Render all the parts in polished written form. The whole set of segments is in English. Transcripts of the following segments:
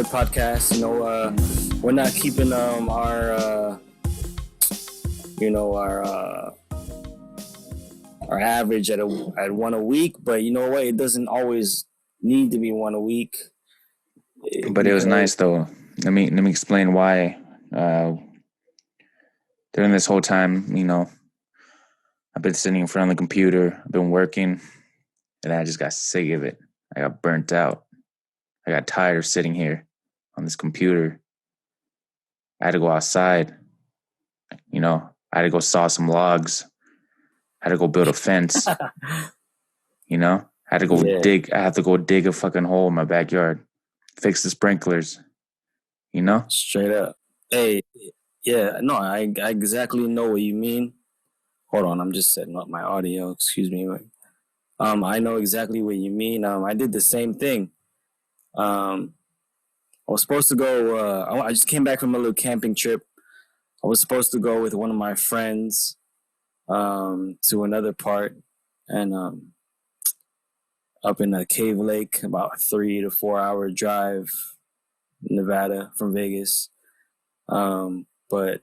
third podcast. We're not keeping our average at one a week, but you know what? It doesn't always need to be one a week. But it was nice though. Let me explain why. During this whole time, I've been sitting in front of the computer. I've been working, and I just got sick of it. I got burnt out. I got tired of sitting here on this computer. I had to go outside. I had to go saw some logs. I had to go build a fence. I had to go dig. I had to go dig a fucking hole in my backyard. Fix the sprinklers. Straight up. Hey, yeah, no, I exactly know what you mean. Hold on, I'm just setting up my audio. Excuse me. I know exactly what you mean. I did the same thing. I was supposed to go. I just came back from a little camping trip. I was supposed to go with one of my friends to another part, and up in a cave lake, about a 3 to 4 hour drive, Nevada from Vegas. But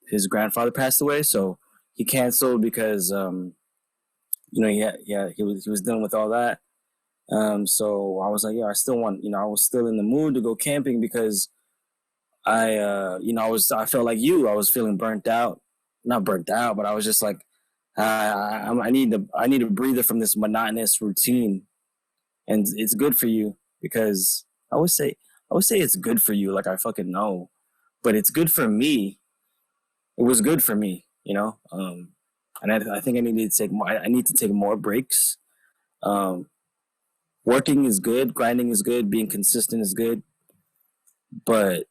his grandfather passed away, so he canceled because he was done with all that. So I was like, I still want, I was still in the mood to go camping because I felt like you. I was feeling burnt out. Not burnt out, but I was just like, I need a breather from this monotonous routine, and it's good for you because I would say it's good for you, like I fucking know, but it's good for me. It was good for me, and I think I need to take more breaks. Working is good, grinding is good, being consistent is good, but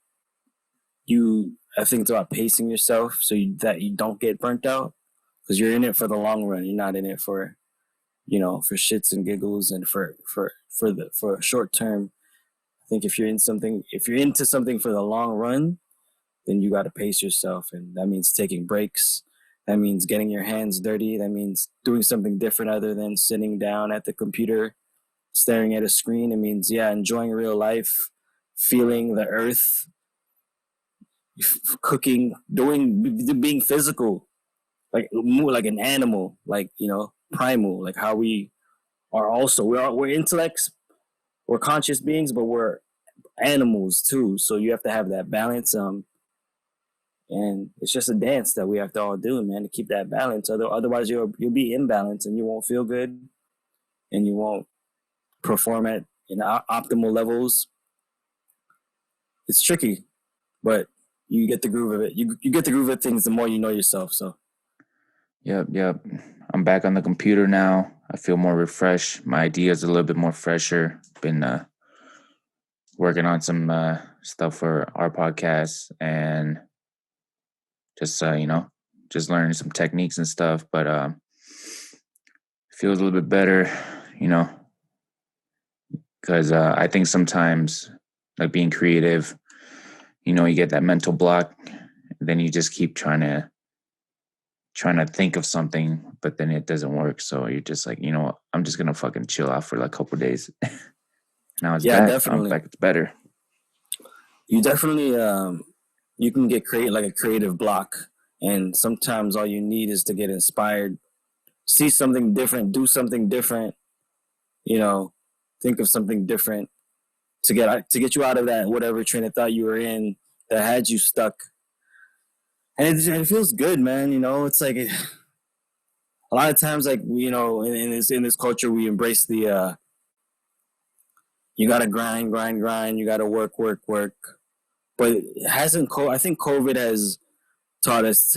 I think it's about pacing yourself that you don't get burnt out, because you're in it for the long run. You're not in it for shits and giggles and for short term. I think if you're into something for the long run, then you got to pace yourself, and that means taking breaks. That means getting your hands dirty. That means doing something different other than sitting down at the computer, staring at a screen. It means, enjoying real life, feeling the earth, cooking, being physical, like an animal, primal, like how we are also. We're intellects, we're conscious beings, but we're animals too. So you have to have that balance. And it's just a dance that we have to all do, man, to keep that balance. Otherwise, you'll be imbalanced and you won't feel good, and you won't perform at optimal levels. It's tricky, but you get the groove of it. You get the groove of things the more you know yourself. So. Yep. I'm back on the computer now. I feel more refreshed. My ideas a little bit more fresher. Been working on some stuff for our podcast and just just learning some techniques and stuff. But feels a little bit better, because I think sometimes, like being creative, you get that mental block, and then you just keep trying to think of something, but then it doesn't work. So you're just like, what? I'm just gonna fucking chill out for like a couple of days. Now it's back. Definitely. I'm back. It's better. You definitely you can get a creative block, and sometimes all you need is to get inspired, see something different, do something different, think of something different to get you out of that whatever train of thought you were in that had you stuck. And it feels good, man. It's like a lot of times, like in this culture, we embrace the you gotta grind. You gotta work. But it hasn't. I think COVID has taught us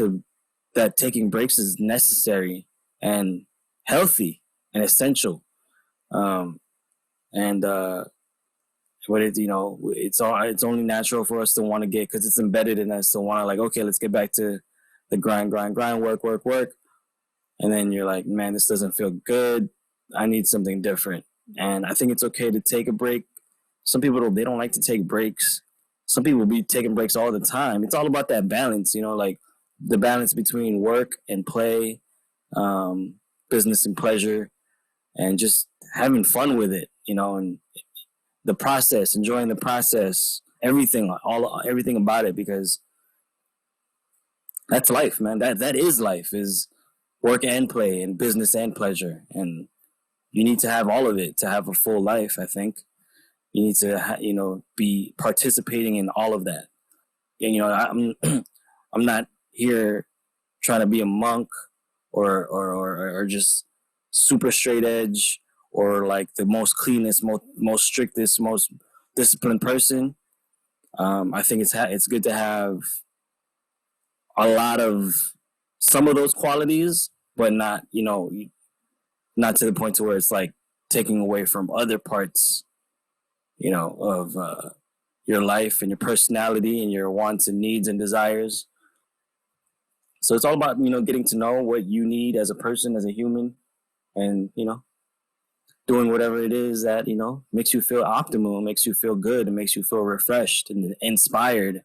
that taking breaks is necessary and healthy and essential. But it's only natural for us to want to because it's embedded in us to want to, like, okay, let's get back to the grind, work. And then you're like, man, this doesn't feel good. I need something different. And I think it's okay to take a break. Some people, they don't like to take breaks. Some people be taking breaks all the time. It's all about that balance, like the balance between work and play, business and pleasure, and just having fun with it, and the process, enjoying the process, everything, everything about it, because that's life, man. That is life, is work and play and business and pleasure. And you need to have all of it to have a full life, I think. You need to, be participating in all of that. And, I'm not here trying to be a monk or just super straight edge or like the most cleanest, most strictest, most disciplined person. I think it's good to have a lot of some of those qualities, but not not to the point to where it's like taking away from other parts, of your life and your personality and your wants and needs and desires. So it's all about getting to know what you need as a person, as a human, and doing whatever it is that makes you feel optimal, makes you feel good, and makes you feel refreshed and inspired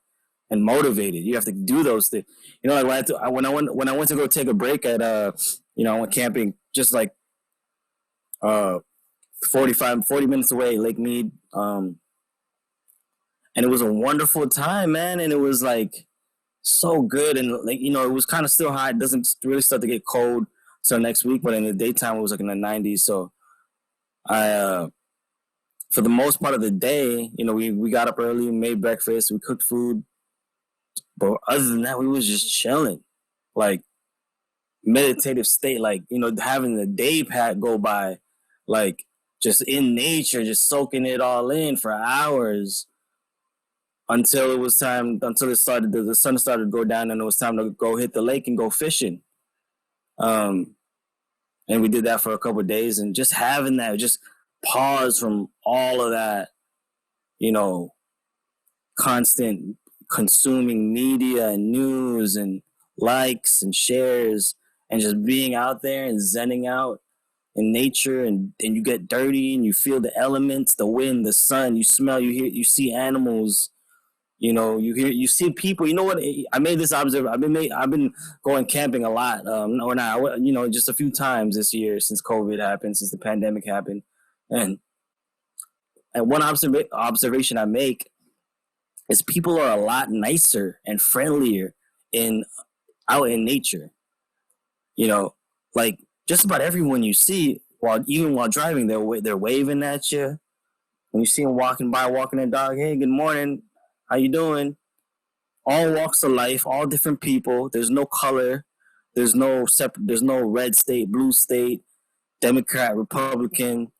and motivated. You have to do those things. Like when I went to go take a break at I went camping just like 40 minutes away, Lake Mead, and it was a wonderful time, man. And it was like so good, and like it was kind of still hot. It doesn't really start to get cold till next week, but in the daytime it was like in the 90s. So I for the most part of the day, we got up early, made breakfast, we cooked food, but other than that, we was just chilling, like meditative state, like having the day go by, like just in nature, just soaking it all in for hours until the sun started to go down, and it was time to go hit the lake and go fishing. And we did that for a couple of days, and just having that, just pause from all of that, constant consuming media and news and likes and shares, and just being out there and zenning out in nature, and you get dirty and you feel the elements, the wind, the sun, you smell, you hear, you see animals, you see people. You know what? I made this observation. I've been going camping a lot, or not, just a few times this year since COVID happened, since the pandemic happened, and one observation I make is people are a lot nicer and friendlier out in nature. Like just about everyone you see, even while driving, they're waving at you. When you see them walking their dog, hey, good morning, how you doing? All walks of life, all different people. There's no color. There's no red state, blue state, Democrat, Republican.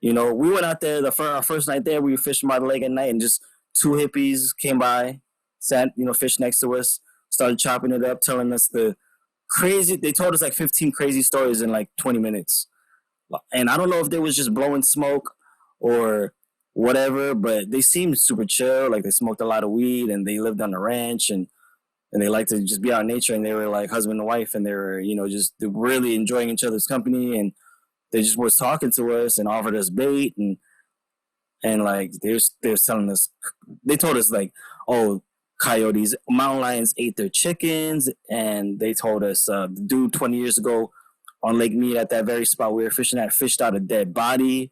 We went out there our first night there. We were fishing by the lake at night, and just two hippies came by, sat, fished next to us, started chopping it up, telling us they told us like 15 crazy stories in like 20 minutes. And I don't know if they was just blowing smoke or whatever, but they seemed super chill. Like they smoked a lot of weed, and they lived on a ranch, and they like to just be out in nature, and they were like husband and wife, and they were, just really enjoying each other's company, and they just was talking to us and offered us bait, and like they're telling us, they told us like, oh, coyotes, mountain lions ate their chickens, and they told us the dude 20 years ago on Lake Mead at that very spot we were fishing at fished out a dead body.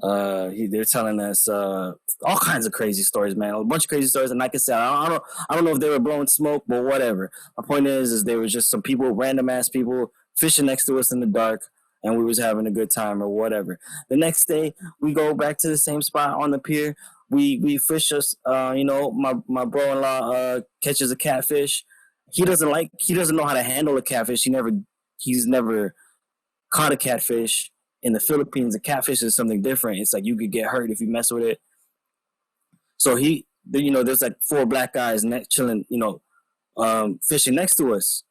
They're telling us all kinds of crazy stories, man. A bunch of crazy stories, and like I said, I don't know if they were blowing smoke, but whatever. My point is there was just some people, random ass people, fishing next to us in the dark, and we was having a good time or whatever. The next day, we go back to the same spot on the pier. We fish us. My bro-in-law catches a catfish. He doesn't know how to handle a catfish. He's never caught a catfish. In the Philippines, a catfish is something different. It's like you could get hurt if you mess with it. So there's like four black guys chilling, fishing next to us,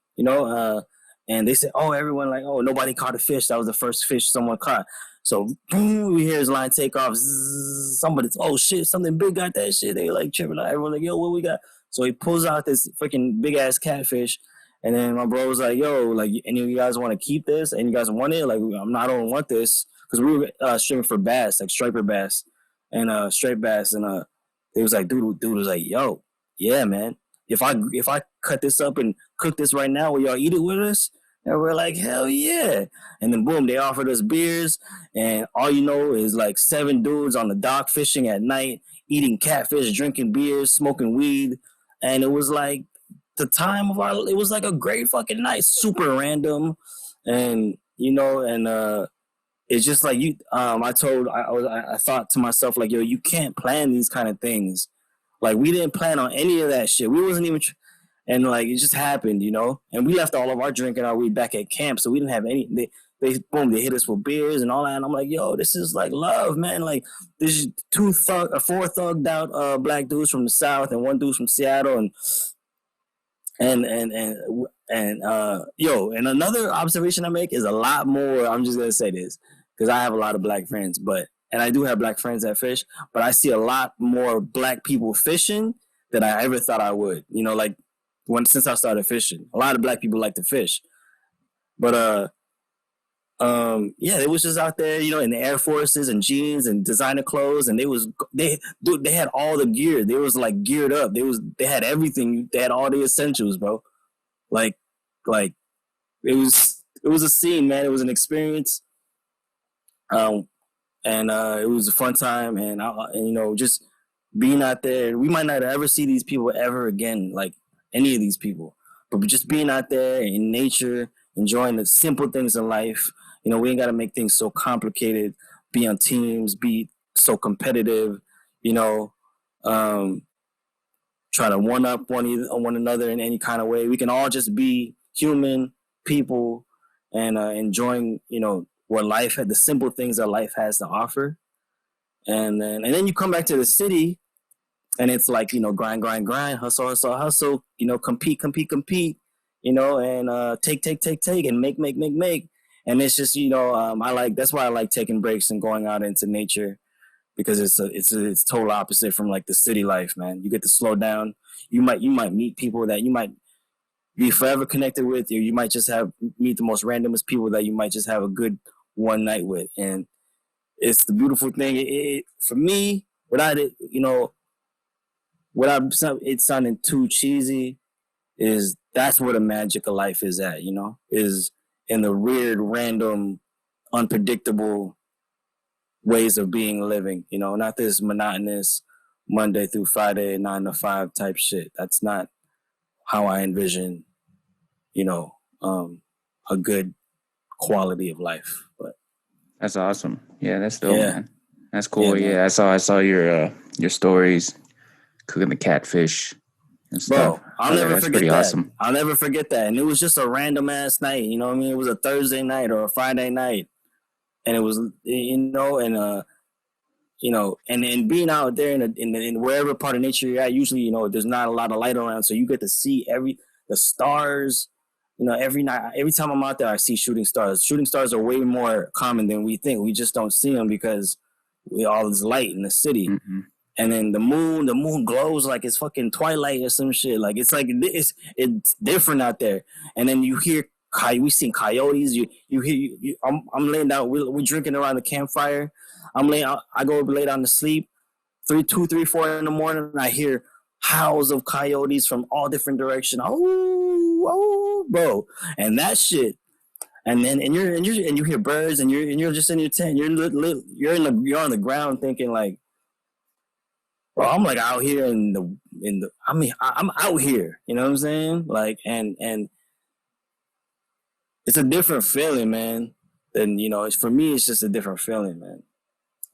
and they said, oh, everyone like, oh, nobody caught a fish. That was the first fish someone caught. So boom, we hear his line take off. Somebody's, oh shit, something big got that shit. They like tripping out. Everyone like, yo, what we got? So he pulls out this freaking big ass catfish. And then my bro was like, yo, like, any of you guys want to keep this? And you guys want it? Like, I don't want this. Because we were streaming for bass, like striper bass and straight bass. And it was like, dude was like, yo, yeah, man. If I cut this up and cook this right now, will y'all eat it with us? And we're like, hell yeah. And then boom, they offered us beers. And all you know is like 7 dudes on the dock fishing at night, eating catfish, drinking beers, smoking weed. And it was like the time of our, it was like a great fucking night, super random. And, it's just like I thought to myself, like, yo, you can't plan these kind of things. Like, we didn't plan on any of that shit. We wasn't even, and like it just happened, And we left all of our drink and our weed back at camp, so we didn't have any. They hit us with beers and all that, and I'm like, yo, this is like love, man. Like this is four thugged out black dudes from the South and one dude from Seattle, and another observation I make is a lot more. I'm just gonna say this because I have a lot of black friends, and I do have black friends that fish, but I see a lot more black people fishing than I ever thought I would. Like since I started fishing, a lot of black people like to fish, but yeah, they was just out there, in the Air Forces and jeans and designer clothes, and they had all the gear. They was like geared up. They had everything. They had all the essentials, bro. Like it was a scene, man. It was an experience. And it was a fun time, and just being out there. We might not ever see these people ever again, like any of these people, but just being out there in nature, enjoying the simple things in life. We ain't got to make things so complicated. Be on teams, be so competitive. Um, Try to one up one another in any kind of way. We can all just be human people and enjoying, what life had, the simple things that life has to offer. And then you come back to the city and it's like, grind, hustle, hustle, hustle, compete, and take and make. And it's just, that's why I like taking breaks and going out into nature, because it's total opposite from like the city life, man. You get to slow down. You might meet people that you might be forever connected with, or you might just meet the most randomest people that you might just have a good one night with. And it's the beautiful thing. For me, without it, without it sounding too cheesy, is that's where the magic of life is at, is in the weird, random, unpredictable ways of being living, not this monotonous Monday through Friday 9 to 5 type shit. That's not how I envision, a good quality of life. But That's awesome. Yeah, that's dope, yeah, man. That's cool. yeah, Yeah, I saw your stories cooking the catfish and stuff. bro, I'll never That's forget pretty that. awesome. I'll never forget that. And it was just a random ass night. You know what I mean? It was a Thursday night or a Friday night, and it was, and being out there in wherever part of nature you're at, usually, there's not a lot of light around, so you get to see the stars. Every night, every time I'm out there, I see shooting stars. Shooting stars are way more common than we think. We just don't see them because we all this light in the city. Mm-hmm. And then the moon glows like it's fucking twilight or some shit. Like it's it's different out there. And then you hear we seen coyotes. You hear I'm laying down. We're drinking around the campfire. I go lay down to sleep. 2, 3, 4 in the morning. And I hear howls of coyotes from all different directions. Oh, bro, and that shit. And then and you hear birds and you're just in your tent. You're on the ground thinking like, bro, I'm like out here I'm out here. You know what I'm saying? Like and it's a different feeling, man. Than for me, it's just a different feeling, man.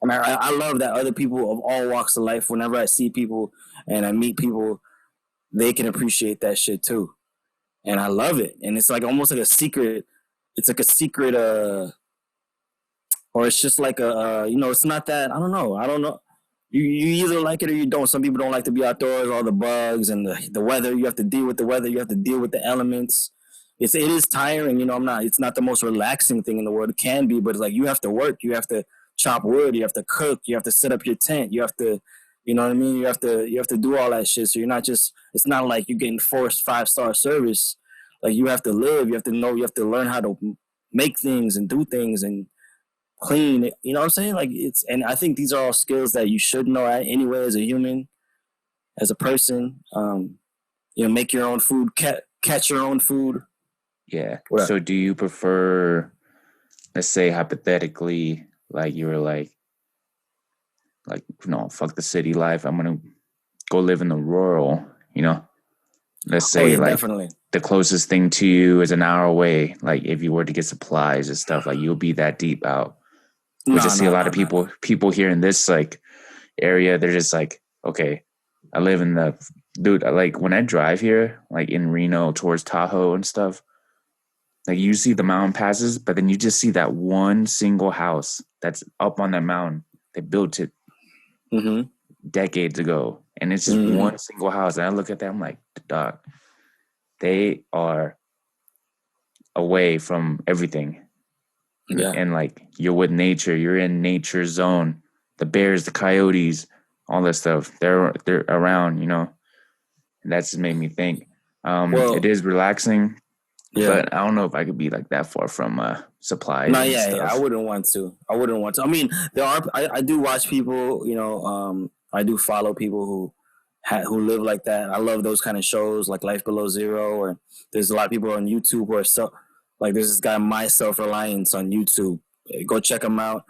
And I love that other people of all walks of life, whenever I see people and I meet people, they can appreciate that shit too. And I love it. And it's like almost like a secret. It's like a secret, or it's just like it's not that, I don't know. You either like it or you don't. Some people don't like to be outdoors, all the bugs and the weather. You have to deal with the weather. You have to deal with the elements. It is tiring. It's not the most relaxing thing in the world. It can be, but it's like you have to work. You have to chop wood. You have to cook. You have to set up your tent. You have to, you know what I mean? You have to do all that shit. So you're not just, it's not like you're getting forced 5-star service. Like you have to live. You have to know. You have to learn how to make things and do things and clean. You know what I'm saying? Like and I think these are all skills that you should know anyway as a human, as a person. Make your own food, catch your own food. Yeah. What up? So do you prefer, let's say hypothetically, like you were like, no, fuck the city life. I'm gonna go live in the rural, you know? Let's Oh say yeah, like definitely. the closest thing to you is an hour away. Like if you were to get supplies and stuff, like you'll be that deep out. Which I No, see a no, lot no, of no, no. people here in this like area, they're just like, okay, I live in the dude, like when I drive here, like in Reno towards Tahoe and stuff, like you see the mountain passes, but then you just see that one single house that's up on that mountain. They built it Mm-hmm. decades ago. And it's just Mm-hmm. one single house. And I look at that, I'm like, dog, they are away from everything. Yeah. And like you're with nature, you're in nature's zone. The bears, the coyotes, all that stuff, they're around, you know. And that's just made me think. It Well, is relaxing, yeah. but I don't know if I could be like that far from supplies No, and yeah, yeah. I stuff. wouldn't want to. I wouldn't want to. I mean, there are. I do watch people. I do follow people who live like that. I love those kind of shows, like Life Below Zero, or there's a lot of people on YouTube who are so like there's this guy My Self Reliance on YouTube. Go check him out.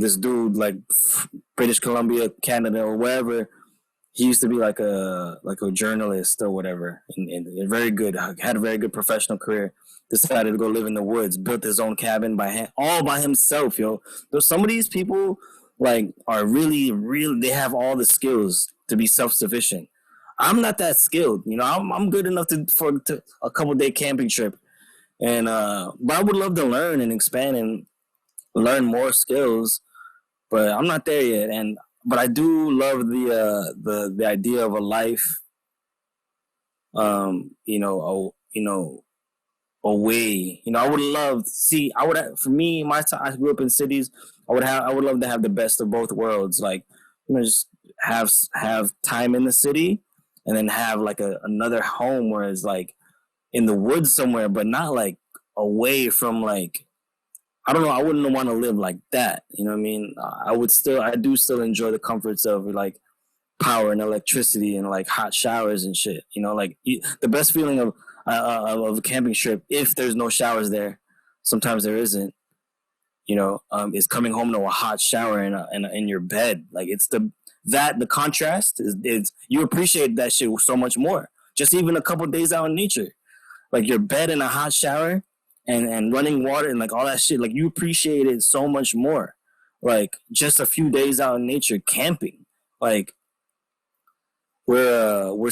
This dude, like British Columbia, Canada, or wherever, he used to be like a journalist or whatever, and very good, had a very good professional career. Decided to go live in the woods, built his own cabin by hand, all by himself, yo. There's some of these people like are really, really. They have all the skills to be self sufficient. I'm not that skilled, you know. I'm good enough to a couple day camping trip, and but I would love to learn and expand and learn more skills, but I'm not there yet. And but I do love the idea of a life, away. I would love to see. I would for me, my time. I grew up in cities. I would love to have the best of both worlds. Like just have time in the city, and then have like another home where it's like in the woods somewhere, but not like away from like I don't know. I wouldn't want to live like that. You know what I mean? I do still enjoy the comforts of like power and electricity and like hot showers and shit. Like the best feeling of a camping trip, if there's no showers there, sometimes there isn't. Is coming home to a hot shower in your bed. Like it's the contrast is you appreciate that shit so much more. Just even a couple days out in nature, like your bed and a hot shower and running water and like all that shit, like you appreciate it so much more. Like just a few days out in nature camping, like we're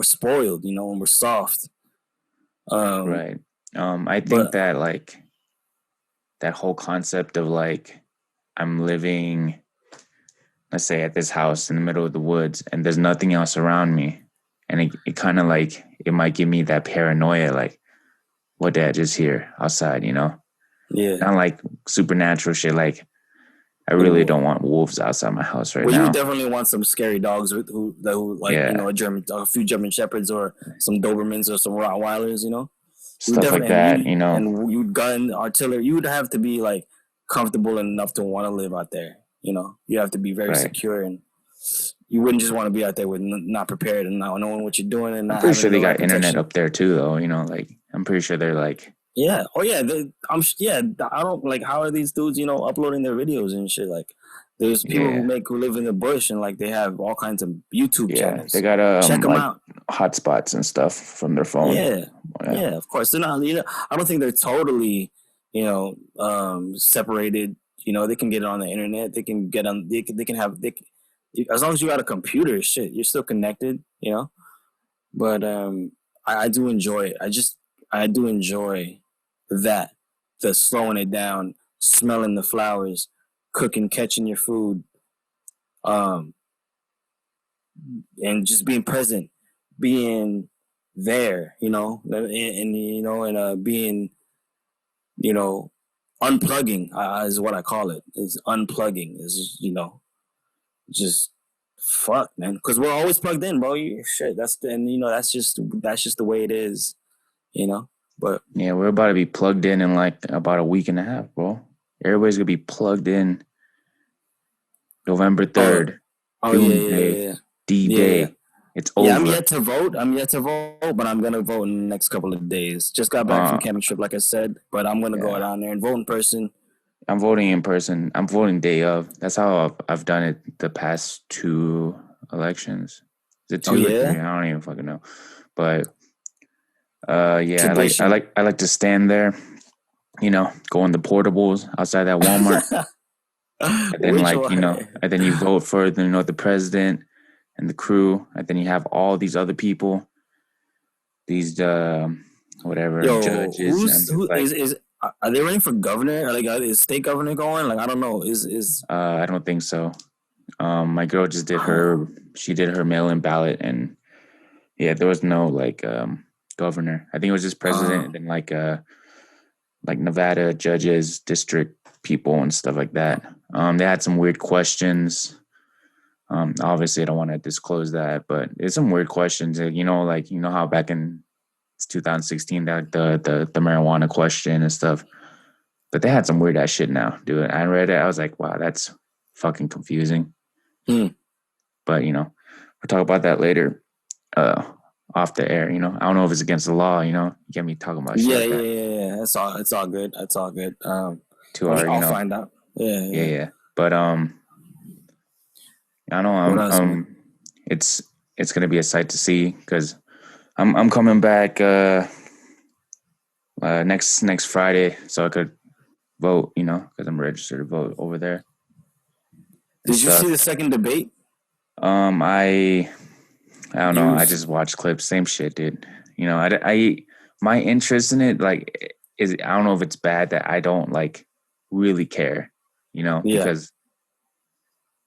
spoiled, and we're soft. Right. I think But that like that whole concept of like I'm living, let's say, at this house in the middle of the woods and there's nothing else around me. And it kind of like, it might give me that paranoia, like, what did I just hear outside, you know? yeah, Not like supernatural shit. Like, I really well, don't want wolves outside my house right well, you now. definitely want some scary dogs who like Yeah. a few German shepherds or some Dobermans or some Rottweilers. You would Stuff like definitely that, you know? and you gun artillery. You would have to be like comfortable enough to want to live out there. You have to be very Right. secure, and you wouldn't just want to be out there with not prepared and not knowing what you're doing and I'm not pretty sure having they the right got internet protection. up there too, though, you know? Like, I'm pretty sure they're like, Yeah. Oh yeah. Yeah. I don't like. How are these dudes, uploading their videos and shit? Like, there's people yeah, who live in the bush and like they have all kinds of YouTube yeah. They channels. got Check them like out. hotspots and stuff from their phone. Yeah. Yeah. Yeah. Of course, they're not. I don't think they're totally, separated. They can get it on the internet. They can get on. They can have. As long as you got a computer, shit, you're still connected. But I do enjoy it. I do enjoy that, the slowing it down, smelling the flowers, cooking, catching your food, um, and just being present, being there, and being, you know, unplugging is what I call it. Is unplugging is just fuck, man, because we're always plugged in, bro. Shit, that's just the way it is, you know. But Yeah, we're about to be plugged in like about a week and a half, bro. Everybody's gonna be plugged in November oh, 3rd, oh yeah, yeah, Doomsday, yeah, yeah, yeah. D-Day. It's Yeah, I'm over. yet to vote. I'm yet to vote, but I'm gonna vote in the next couple of days. Just got back from Uh, camping trip, like I said, but I'm gonna go yeah. down there and vote in person. I'm voting in person. I'm voting day of. That's how I've done it the past two elections. Is it Oh two or three? yeah, I don't even fucking know. But yeah, tradition. I like to stand there, go in the portables outside that Walmart, and then Which one? and then you vote for the president and the crew, and then you have all these other people, these whatever Yo, judges. I'm just who like, is are they running for governor? Or like, is state governor going? Like, I don't know. Is I don't think so. My girl just did huh, her. She did her mail-in ballot, and yeah, there was no like governor. I think it was just president, uh, and then like Nevada judges, district people, and stuff like that. They had some weird questions. Obviously, I don't want to disclose that, but it's some weird questions. Like how back in 2016, that the marijuana question and stuff. But they had some weird ass shit now, dude. I read it. I was like, wow, that's fucking confusing. hmm. But we'll talk about that later, uh, off the air. I don't know if it's against the law. You get me talking about shit Yeah, like yeah, that yeah, yeah. That's all. It's all good. That's all good. to our, I'll find out. Yeah, yeah, yeah. yeah. But I know What else, man? it's gonna be a sight to see because I'm coming back next Friday, so I could vote. Because I'm registered to vote over there and Did you see stuff. the second debate? Um, I I don't know. I You just watch clips, same shit, dude. I my interest in it is I don't know if it's bad that I don't like really care. yeah. Because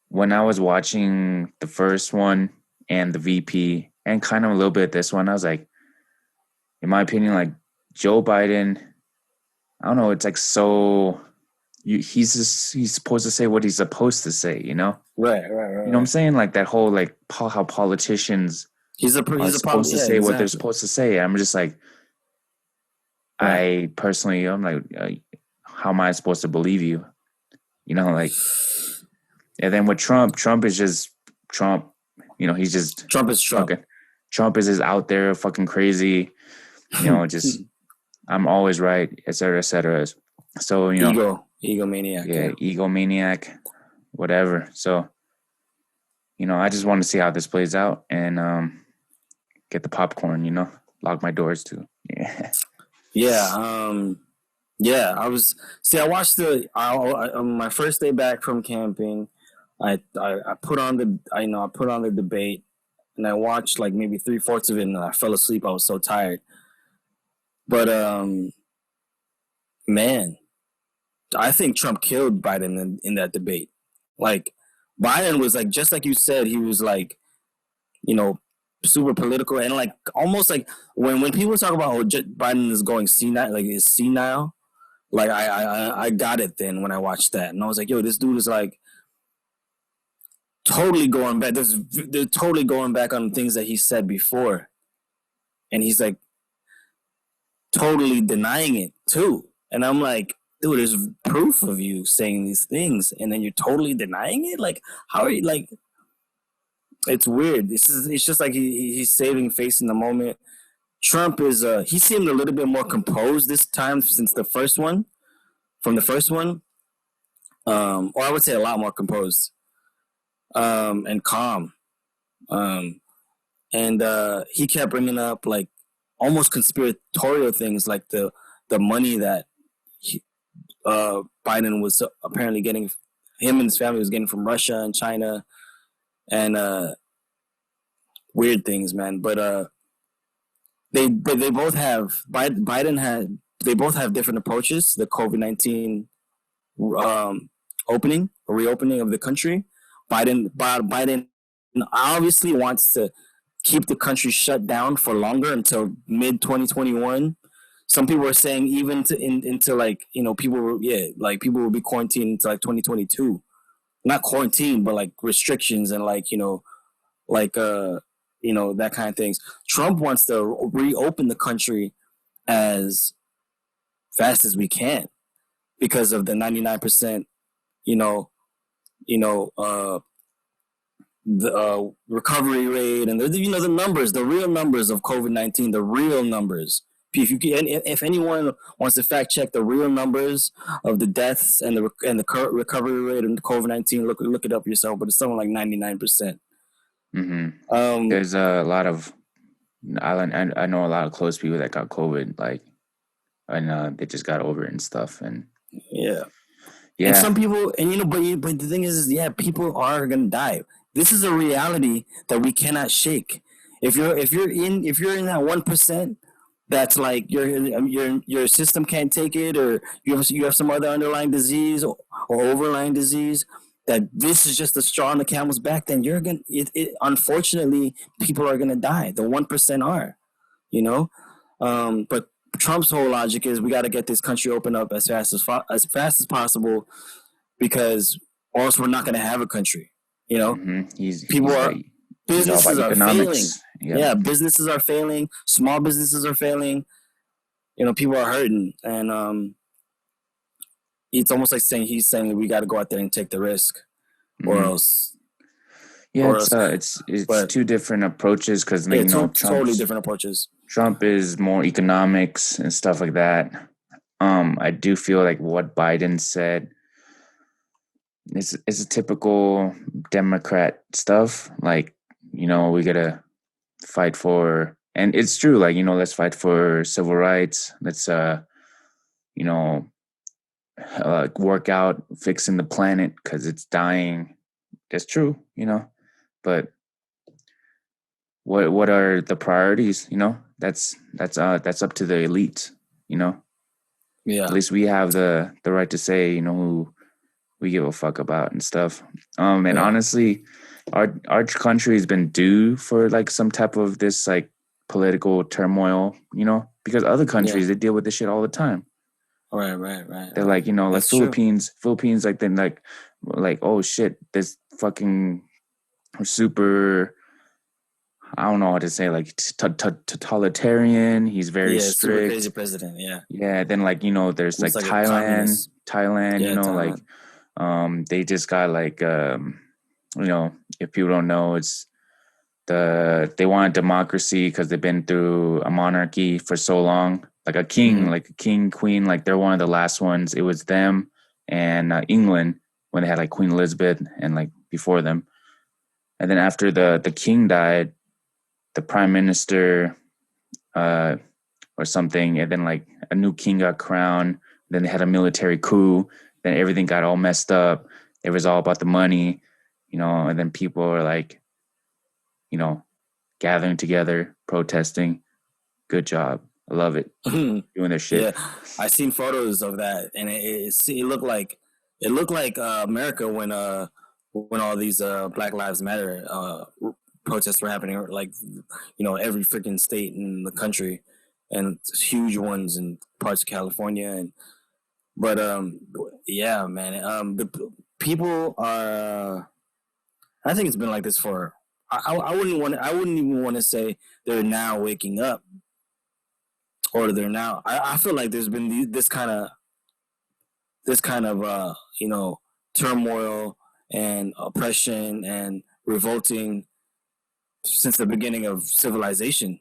when I was watching the first one and the VP and kind of a little bit this one, I was like, in my opinion, like Joe Biden, I don't know. It's like so. He's supposed to say what he's supposed to say. Right, right, right, You know what I'm right. saying? Like that whole like how politicians are He's a supposed to yeah, say what they're exactly. supposed to say. I'm just like, Right. I personally, I'm like, how am I supposed to believe you? Like, and then with Trump is just Trump. He's just Trump is Trump. fucking. Trump is just out there fucking crazy. Just I'm always right, et cetera, et cetera. So Egomaniac, yeah, yeah. egomaniac, whatever. So I just want to see how this plays out and get the popcorn. Lock my doors too. Yeah. Yeah, yeah, I watched on my first day back from camping. I put on I put on the debate and I watched like maybe 3/4 of it and I fell asleep. I was so tired. But man, I think Trump killed Biden in that debate. Like Biden was like just like you said, he was like, you know, super political and like almost like when people talk about Biden is going senile, like is senile. Like I got it then when I watched that, and I was like, yo, this dude is like totally going back. They're totally going back on things that he said before, and he's like totally denying it too. And I'm like, dude, there's proof of you saying these things, and then you're totally denying it. Like, how are you like? It's weird. It's just like he's saving face in the moment. Trump is he seemed a little bit more composed this time since the first one. From the first one, or I would say a lot more composed and calm. Um, and he kept bringing up like almost conspiratorial things, like the money that Biden was apparently getting, him and his family was getting from Russia and China, and weird things, man. But they both have Biden had they both have different approaches to the COVID-19 um, reopening of the country. Biden obviously wants to keep the country shut down for longer until mid 2021. Some people are saying even into like people were like people will be quarantined until like 2022. Not quarantine, but like restrictions and like like that kind of things. Trump wants to reopen the country as fast as we can because of the 99% you know you know the recovery rate, and the numbers, the real numbers of COVID-19, the real numbers. If anyone wants to fact check the real numbers of the deaths and the recovery rate of COVID-19, look it up yourself. But it's something like 99%. There's a lot of I know a lot of close people that got COVID, like, and they just got over it and stuff, and yeah. yeah. And some people, and but the thing is, yeah, people are gonna die. This is a reality that we cannot shake. If you're in that 1%, that's like your system can't take it, or you have some other underlying disease or overlying disease. That this is just a straw on the camel's back. Then you're gonna. Unfortunately, people are gonna die. The 1% are, but Trump's whole logic is we got to get this country open up as fast as possible, because or else we're not going to have a country. Businesses are failing. Yeah, businesses are failing. Small businesses are failing. People are hurting, and it's almost like he's saying we got to go out there and take the risk, or else. Yeah, it's two different approaches, because totally different approaches. Trump is more economics and stuff like that. I do feel like what Biden said is a typical Democrat stuff. Like, we gotta fight for, and it's true. Like, let's fight for civil rights. Let's work out fixing the planet because it's dying. That's true, but what are the priorities? That's up to the elite. Yeah. At least we have the right to say, who we give a fuck about and stuff. And honestly, our country has been due for like some type of this like political turmoil, because other countries they deal with this shit all the time. Right. They're like, like Philippines, like then like, oh shit, this fucking super, I don't know how to say, like totalitarian. He's very strict. Super crazy president. Yeah. Yeah. Then like, there's like Thailand, like, they just got like, if people don't know, it's they want democracy because they've been through a monarchy for so long, like a king, like a king, queen, like they're one of the last ones. It was them and England when they had like Queen Elizabeth and like before them. And then after the king died, the prime minister or something, and then like a new king got crowned. Then they had a military coup. Then everything got all messed up. It was all about the money, and then people are like, gathering together, protesting. Good job. I love it. Doing their shit. Yeah, I seen photos of that, and it looked like America when all these Black Lives Matter protests were happening, like every freaking state in the country, and huge ones in parts of California, but yeah, man, the people are. I think it's been like this for. I wouldn't even want to say they're now waking up, or they're now. I feel like there's been this kind of turmoil and oppression and revolting since the beginning of civilization.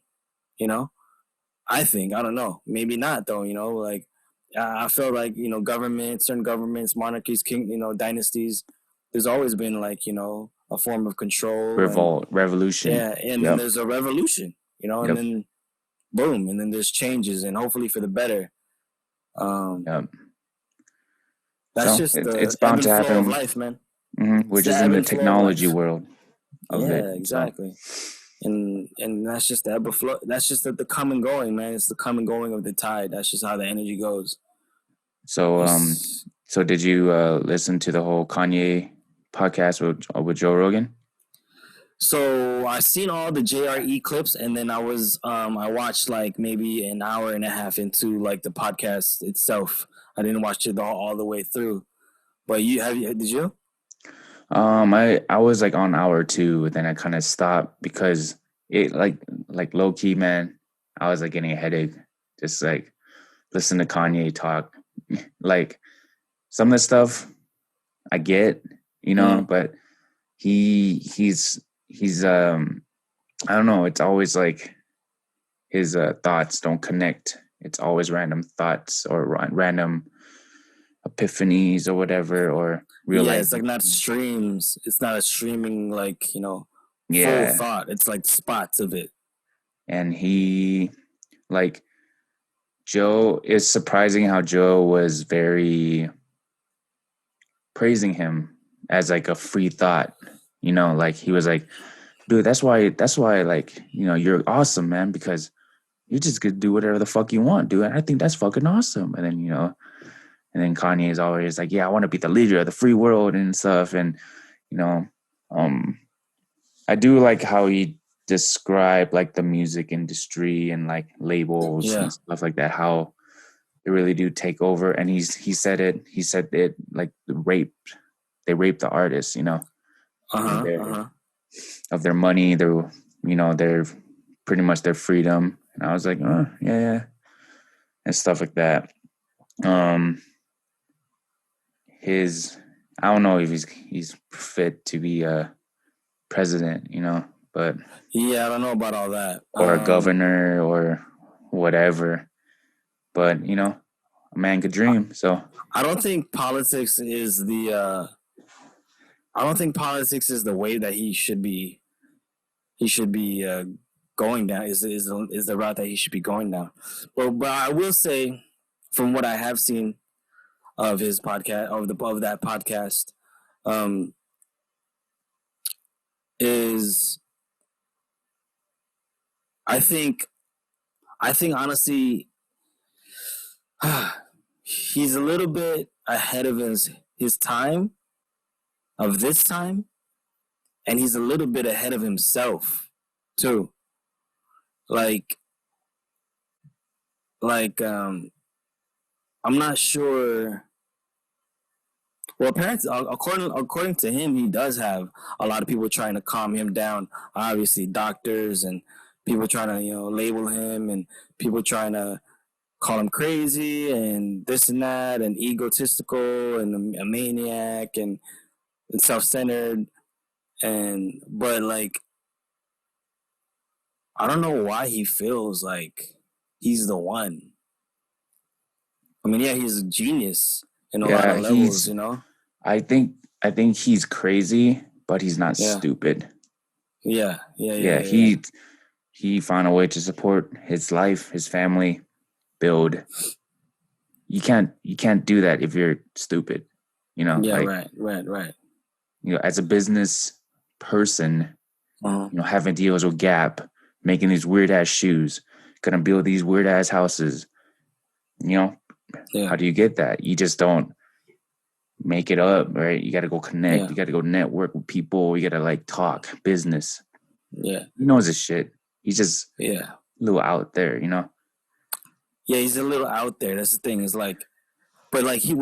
I think, I don't know, maybe not though. Like I feel like certain governments, monarchies, dynasties. There's always been like a form of control, revolution. Yeah, and then there's a revolution, and then boom, and then there's changes, and hopefully for the better. That's just it's bound to happen. Of life, man. We're just in the technology world. Exactly. And that's just the ebb and flow. That's just the come and going, man. It's the come and going of the tide. That's just how the energy goes. So, so did you listen to the whole Kanye podcast with Joe Rogan? So I seen all the JRE clips, and then I watched like maybe an hour and a half into like the podcast itself. I didn't watch it all the way through. But did you? I was like on hour 2, then I kind of stopped because it like low key, man. I was like getting a headache just like listen to Kanye talk. Like some of the stuff I get, but he's I don't know. It's always like his thoughts don't connect. It's always random thoughts or random epiphanies or whatever, or Yeah, it's realizing. like not streams. It's not a streaming like, full Yeah, thought. It's like spots of it. and he like Joe is surprising how Joe was very praising him as like a free thought. Like he was like, dude, that's why like, you're awesome, man, because you just could do whatever the fuck you want, dude. And I think that's fucking awesome. And then, and then Kanye is always like, yeah, I want to be the leader of the free world and stuff. And, you know, um, I do like how he described like the music industry and like labels Yeah. and stuff like that, how they really do take over. And he said it like they raped the artists, of Uh-huh. their Uh-huh. of their money, their pretty much their freedom. And I was like, oh yeah, yeah, and stuff like that. Um, his I don't know if he's fit to be a president, but Yeah, I don't know about all that. or a governor or whatever. But a man could dream. So I don't think politics is I don't think politics is the way that he should be going down is the route that he should be going down. But I will say, from what I have seen of his podcast of that podcast, um, is I think honestly he's a little bit ahead of his time of this time, and he's a little bit ahead of himself too. Like like I'm not sure. Well, apparently, according to him, he does have a lot of people trying to calm him down. Obviously, doctors and people trying to label him, and people trying to call him crazy and this and that and egotistical and a maniac and self-centered. And but like I don't know why he feels like he's the one. I mean, yeah, he's a genius in a lot yeah, of levels. I think he's crazy, but he's not Yeah, stupid. yeah, yeah, yeah, Yeah, yeah, yeah. he found a way to support his life, his family, build. You can't do that if you're stupid. Yeah, Like, right, right, right. as a business person, Uh-huh. having deals with Gap, making these weird ass shoes, gonna build these weird ass houses. You know, Yeah, how do you get that? You just don't make it up, right? You got to go connect. yeah, You got to go network with people. You got to like talk business. yeah, He knows his shit. He's just yeah, a little out there. yeah. He's a little out there. That's the thing. Is like, but like he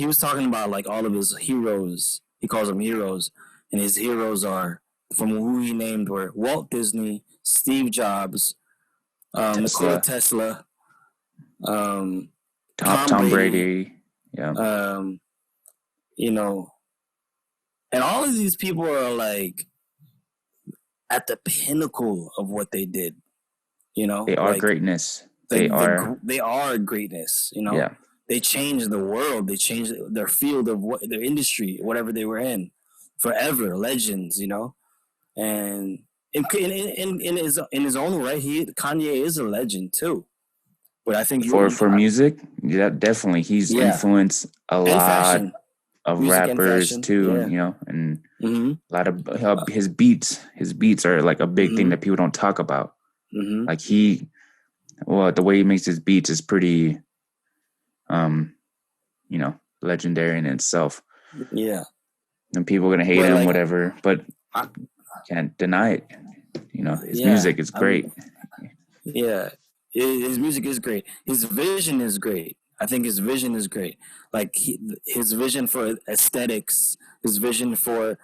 was talking about like all of his heroes. He calls them heroes, and his heroes are from who he named were Walt Disney, Steve Jobs, Nikola Tesla, Tesla, um, Tom, Tom Tom Brady, Brady. Yeah, um, you know, and all of these people are like at the pinnacle of what they did. they are Like greatness. They are. they are greatness. Yeah, They changed the world. They changed their field of what their industry, whatever they were in, forever legends. And in his own right, Kanye is a legend too. But I think for music, yeah, definitely. He's yeah, influenced a and lot fashion, of music and rappers fashion, too. yeah. And Mm-hmm. a lot of his beats. His beats are like a big thing Mm-hmm. that people don't talk about. Mm-hmm. Like the way he makes his beats is pretty, um, legendary in itself. Yeah, And people are gonna hate but him, like, whatever. But I, can't deny it. His yeah, music is great. yeah, his music is great. His vision is great. I think his vision is great. Like his vision for aesthetics, his vision for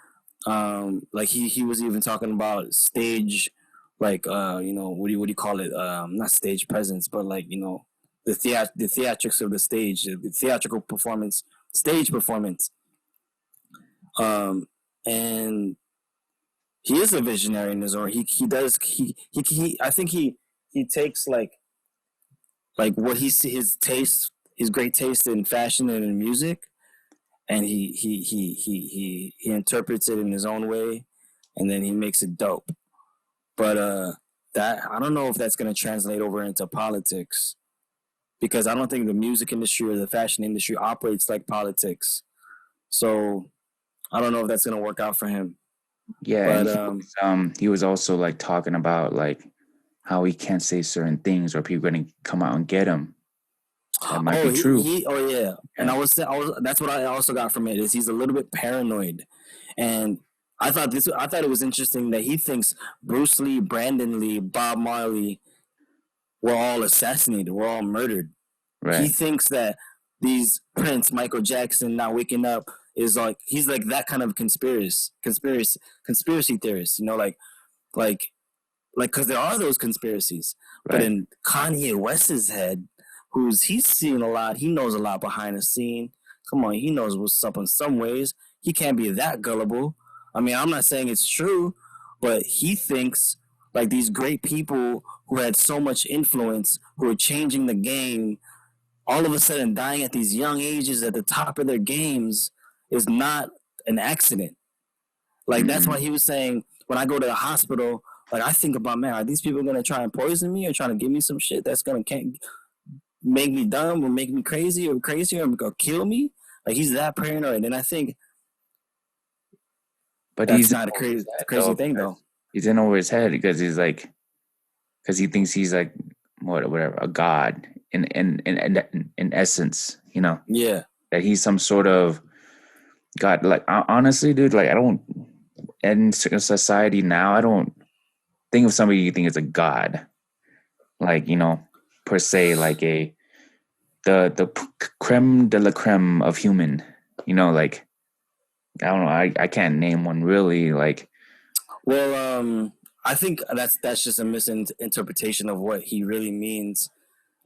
like he was even talking about stage, like what do you call it? Not stage presence, but like the theatrics of the stage, the theatrical performance, stage performance. Um, and he is a visionary in his own. He does he I think he takes like what he see his taste, his great taste in fashion and in music, and he interprets it in his own way, and then he makes it dope. But that I don't know if that's gonna translate over into politics because I don't think the music industry or the fashion industry operates like politics. So I don't know if that's gonna work out for him. Yeah, and But he was also like talking about like how he can't say certain things or people going to come out and get him. That might oh be true. oh yeah, and Yeah, I was that's what I also got from it is he's a little bit paranoid, and I thought it was interesting that he thinks Bruce Lee, Brandon Lee, Bob Marley were all assassinated, were all murdered. He right, thinks that these Prince, Michael Jackson not waking up is like he's like that kind of conspiracy theorist, you know, like because there are those conspiracies. But right. in Kanye West's head, he's seen a lot, he knows a lot behind the scene. Come on, he knows what's up in some ways. He can't be that gullible. I mean, I'm not saying it's true, but he thinks like these great people who had so much influence, who are changing the game, all of a sudden dying at these young ages at the top of their games is not an accident. Like that's why Mm-mm. he was saying when I go to the hospital, like I think about man, are these people gonna try and poison me or trying to give me some shit that's gonna can't make me dumb or make me crazy or kill me? Like he's that paranoid, and I think But that's he's in not a over his head crazy though thing though. because he's in over his head because he's like because he thinks he's like whatever a god in essence, you know, Yeah, that he's some sort of god. Like honestly, dude, like I don't in society now, I don't think of somebody you think is a god, like you know, per se, like a the creme de la creme of human, you know, like I don't know, I can't name one really, like well, I think that's just a misinterpretation of what he really means.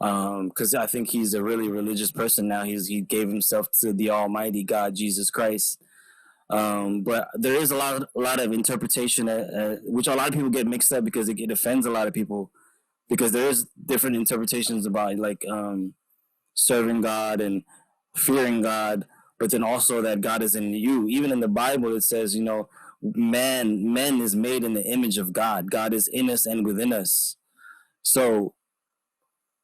Because I think he's a really religious person now. He gave himself to the Almighty God, Jesus Christ. But there is a lot of interpretation, which a lot of people get mixed up because it offends a lot of people because there is different interpretations about like serving God and fearing God, but then also that God is in you. Even in the Bible, it says, you know, man is made in the image of God. God is in us and within us. So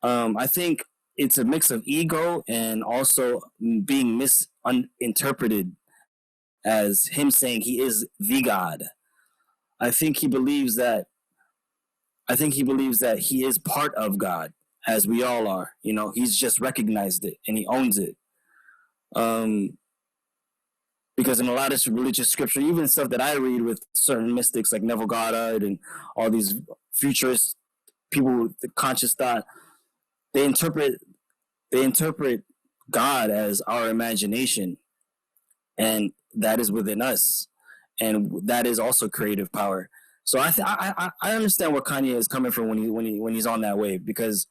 I think it's a mix of ego and also being misinterpreted as him saying he is the God. I think he believes that he believes that he is part of God, as we all are. You know, he's just recognized it and he owns it. Um, because in a lot of religious scripture, even stuff that I read with certain mystics like Neville Goddard and all these futurist people with the conscious thought, they interpret they interpret God as our imagination, and that is within us, and that is also creative power. So I understand where Kanye is coming from when he's on that wave because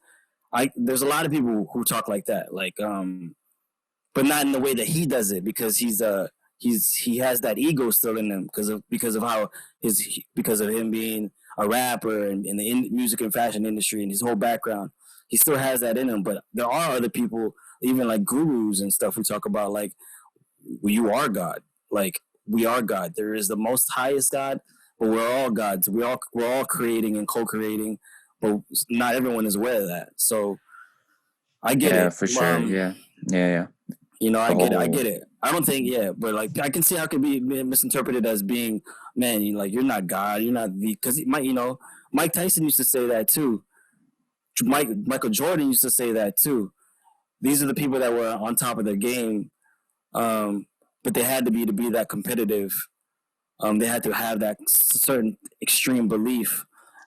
I there's a lot of people who talk like that, like but not in the way that he does it because he has that ego still in him because of how because of him being a rapper and in the music and fashion industry and his whole background. He still has that in him, but there are other people, even like gurus and stuff, who talk about like you are God. Like we are God. There is the most highest God, but we're all gods. We're all creating and co-creating, but not everyone is aware of that. So I get yeah, it. for sure, yeah, yeah, yeah. You know, The I get it. I whole get it. I don't think, yeah, but like I can see how it could be misinterpreted as being, man, you like you're not God, you're not the because Mike, you know, Mike Tyson used to say that too. Michael Jordan used to say that too. These are the people that were on top of their game, um, but they had to be that competitive. They had to have that certain extreme belief,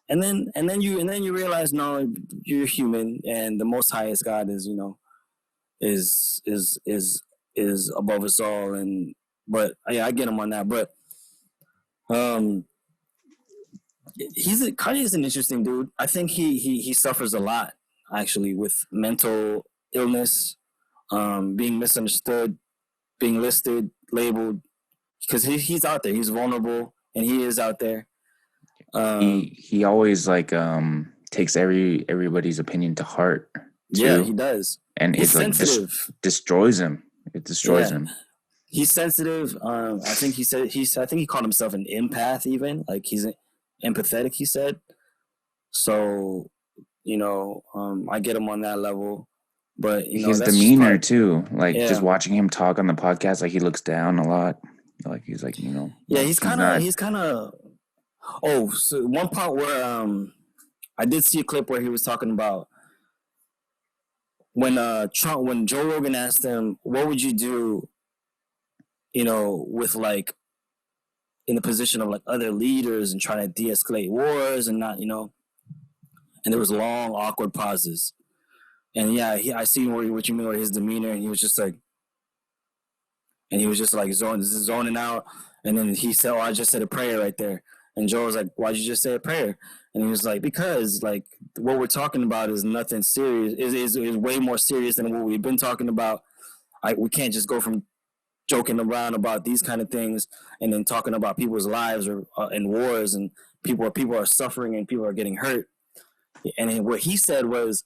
and then you realize, no, you're human, and the Most Highest God is, you know, is is is is above us all. And but yeah, I get him on that. But um, Kanye is an interesting dude. I think he suffers a lot actually with mental illness, being misunderstood, being listed, labeled. because he's out there. He's vulnerable, and he is out there. He always like takes everybody's opinion to heart Yeah, too, he does. and He's it's like sensitive. destroys him. It destroys Yeah, him. he's sensitive. I think he said I think he called himself an empath. Even like he's empathetic. He said so. I get him on that level, but His that's just demeanor part. too, like just Yeah, watching him talk on the podcast, like he looks down a lot. Like he's like, yeah. like he's not. He's kind of. Oh, so one part where I did see a clip where he was talking about when when Joe Rogan asked him, "What would you do?" With like in the position of like other leaders and trying to de-escalate wars and not, and there was long awkward pauses. And yeah, I see what you mean with his demeanor, and he was just like, zoning out. And then he said, "Oh, I just said a prayer right there." And Joe was like, "Why'd you just say a prayer?" And he was like, "Because like what we're talking about is nothing serious. Is way more serious than what we've been talking about. We can't just go from joking around about these kind of things and then talking about people's lives or and wars and people are suffering and people are getting hurt." And what he said was,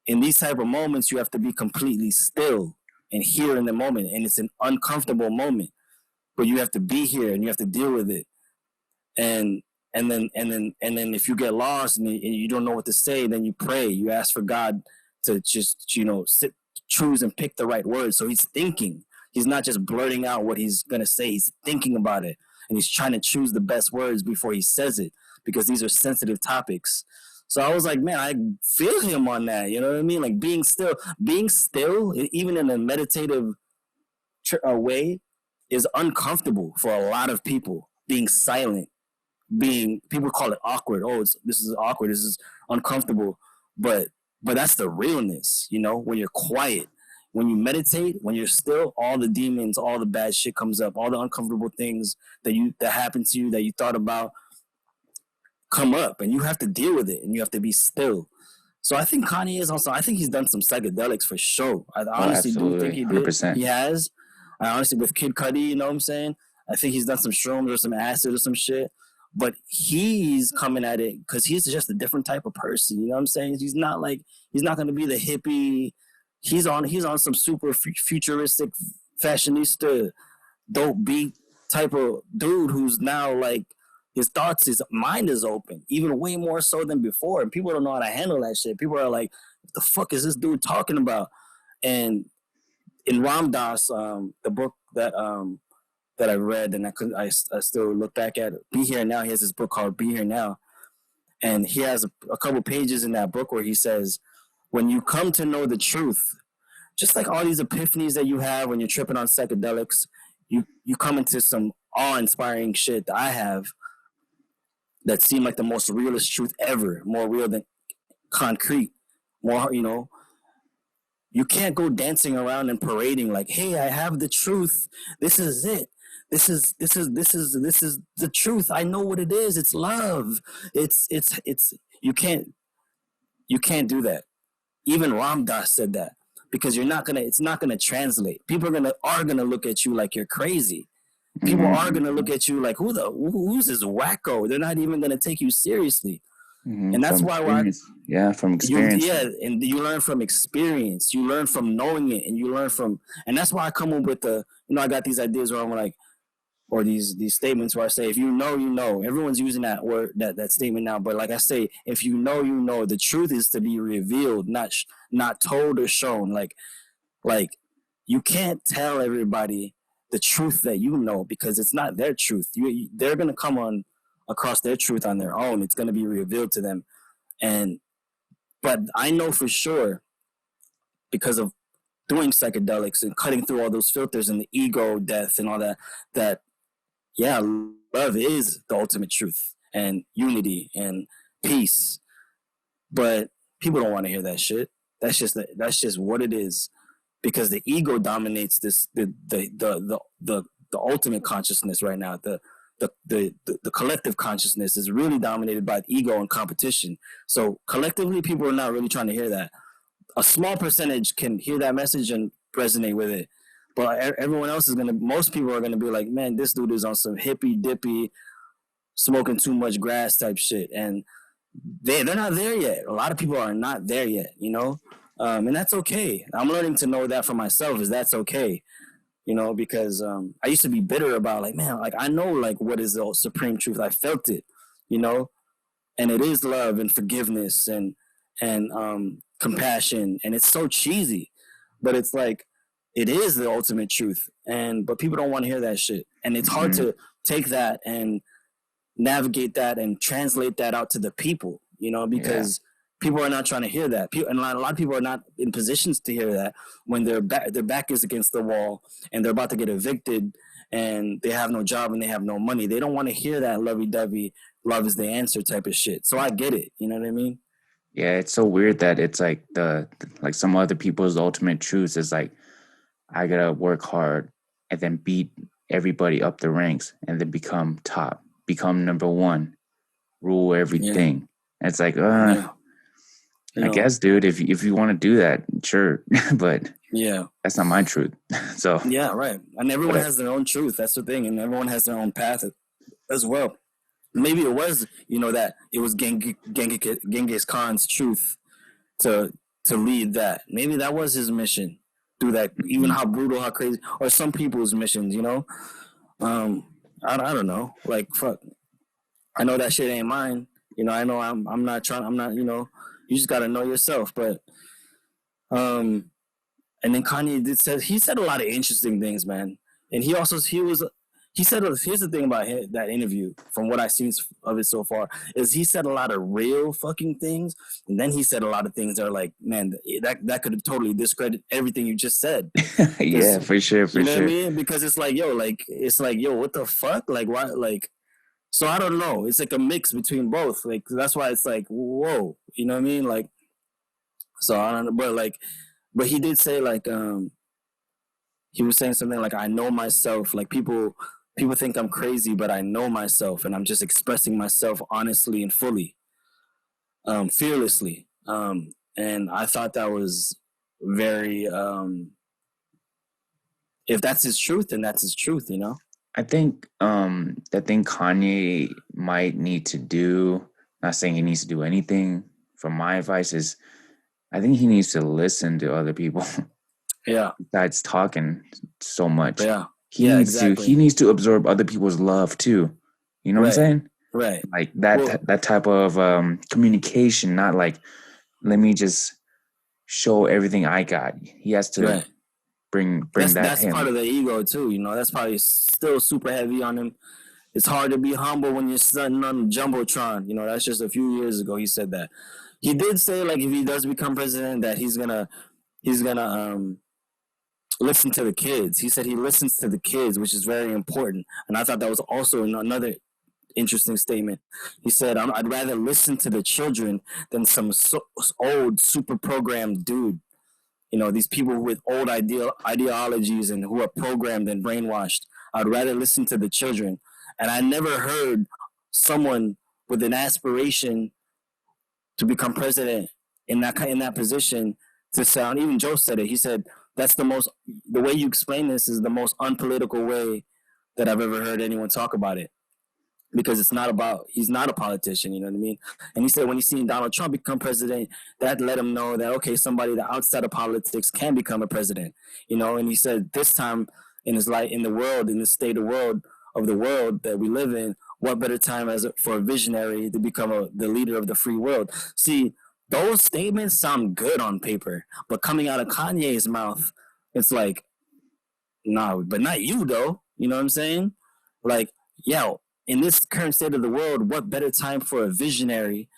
in these type of moments, you have to be completely still and here in the moment, and it's an uncomfortable moment, but you have to be here and you have to deal with it. And then if you get lost and you don't know what to say, then you pray. You ask for God to just choose and pick the right words. So he's thinking. He's not just blurting out what he's gonna say. He's thinking about it, and he's trying to choose the best words before he says it, because these are sensitive topics. So I was like, man, I feel him on that. You know what I mean? Like being still, even in a meditative way, is uncomfortable for a lot of people. Being silent, people call it awkward. Oh, this is awkward. This is uncomfortable. But that's the realness. When you're quiet, when you meditate, when you're still, all the demons, all the bad shit comes up, all the uncomfortable things that happened to you that you thought about come up, and you have to deal with it, and you have to be still. So I think Kanye is also. I think he's done some psychedelics for sure. I Oh, honestly do think absolutely, he did. 100%. He has. I honestly, with Kid Cudi, you know what I'm saying? I think he's done some shrooms or some acid or some shit. But he's coming at it because he's just a different type of person. You know what I'm saying? He's not going to be the hippie. He's on some super futuristic, fashionista, dope beat type of dude who's now like his mind is open, even way more so than before. And people don't know how to handle that shit. People are like, "What the fuck is this dude talking about?" And in Ram Dass, the book that I read and I still look back at, Be Here Now. He has this book called Be Here Now, and he has a couple pages in that book where he says, when you come to know the truth, just like all these epiphanies that you have when you're tripping on psychedelics, you come into some awe-inspiring shit that I have that seem like the most realist truth ever, more real than concrete, more, you can't go dancing around and parading like, "Hey, I have the truth. This is it. This is the truth. I know what it is. It's love. It's you can't do that." Even Ram Dass said that, because it's not gonna translate. People are gonna look at you like you're crazy. People are gonna look at you like, who's this wacko? They're not even gonna take you seriously. And that's From why experience. Yeah, from experience. and you learn from experience. You learn from knowing it, and you learn from, and that's why I come up with I got these ideas where I'm like, or these statements where I say, if you know, you know. Everyone's using that word, that statement now, but like I say, if you know, you know. The truth is to be revealed, not told or shown. Like you can't tell everybody the truth that you know, because it's not their truth. They're gonna come across their truth on their own. It's gonna be revealed to them, but I know for sure, because of doing psychedelics and cutting through all those filters and the ego death and all that yeah, love is the ultimate truth and unity and peace. But people don't want to hear that shit. That's just what it is, because the ego dominates the ultimate consciousness right now. The collective consciousness is really dominated by ego and competition. So collectively, people are not really trying to hear that. A small percentage can hear that message and resonate with it, but everyone else is gonna. Most people are gonna be like, man, this dude is on some hippy dippy, smoking too much grass type shit, and they're not there yet. A lot of people are not there yet, you know, and that's okay. I'm learning to know that for myself. Is that's okay, you know, because I used to be bitter about like, man, like I know like what is the supreme truth. I felt it, you know, and it is love and forgiveness and compassion, and it's so cheesy, but it's like it is the ultimate truth, and but people don't want to hear that shit, and it's hard Mhm. to take that and navigate that and translate that out to the people, you know, Yeah. because people are not trying to hear that. And a lot of people are not in positions to hear that when their back is against the wall and they're about to get evicted and they have no job and they have no money. They don't want to hear that lovey-dovey, love is the answer type of shit. So I get it. You know what I mean? Yeah, it's so weird that it's like like some other people's ultimate truth is like I gotta work hard and then beat everybody up the ranks and then become top, become number one, rule Yeah, everything. And it's like, yeah. You I know, guess, dude, if you want to do that, sure, but yeah. that's not my truth. So, Yeah, right. And everyone but has their own truth. That's the thing. And everyone has their own path as well. Maybe it was, you know, that it was Genghis Khan's truth to lead that. Maybe that was his mission through that. Even mhm. how brutal, how crazy, or some people's missions. You know, um, I don't know. Like fuck, I know that shit ain't mine. You know, I know I'm not trying. I'm not. You know, you just gotta know yourself. But um, and then Kanye did said he said a lot of interesting things, man. And he said here's the thing about that interview. From what I've seen of it so far, is he said a lot of real fucking things, and then he said a lot of things that are like, man, that could totally discredit everything you just said. Yeah, Because for sure, you for know what I sure. mean? Because it's like yo, what the fuck? Like why? Like so I don't know. It's like a mix between both. Like that's why it's like whoa, you know what I mean? Like so I don't know, but he did say like he was saying something like I know myself. Like people think I'm crazy, but I know myself, and I'm just expressing myself honestly and fully, fearlessly. And I thought that was very. If that's his truth, then that's his truth. You know. I think the thing Kanye might need to do, not saying he needs to do anything, from my advice is I think he needs to listen to other people Yeah. besides talking so much. Yeah. He Yeah. needs to he Exactly. needs to absorb other people's love too. You know what I'm Right. saying? Right. Like Well. that type of communication, not like let me just show everything I got. He has to Right. bring that That's part him. of the ego too. You know. That's probably still super heavy on him. It's hard to be humble when you're sitting on the jumbotron. You know. That's just a few years ago. He said that. He did say like if he does become president, that he's gonna listen to the kids. He said he listens to the kids, which is very important. And I thought that was also another interesting statement. He said, I'd rather listen to the children than some old, super programmed dude. You know, these people with old ideologies and who are programmed and brainwashed. I'd rather listen to the children. And I never heard someone with an aspiration to become president in that position to sound. Even Joe said it. He said that's the way you explain this is the most unpolitical way that I've ever heard anyone talk about it, because it's not about, he's not a politician, you know what I mean? And he said when he seen Donald Trump become president, that let him know that okay, somebody that outside of politics can become a president, you know. And he said this time in his life, in the world, in the state of the world that we live in, what better time for a visionary to become the leader of the free world. See, those statements sound good on paper, but coming out of Kanye's mouth, it's like, no, but not you though. You know what I'm saying? Like, yo, in this current state of the world, what better time for a visionary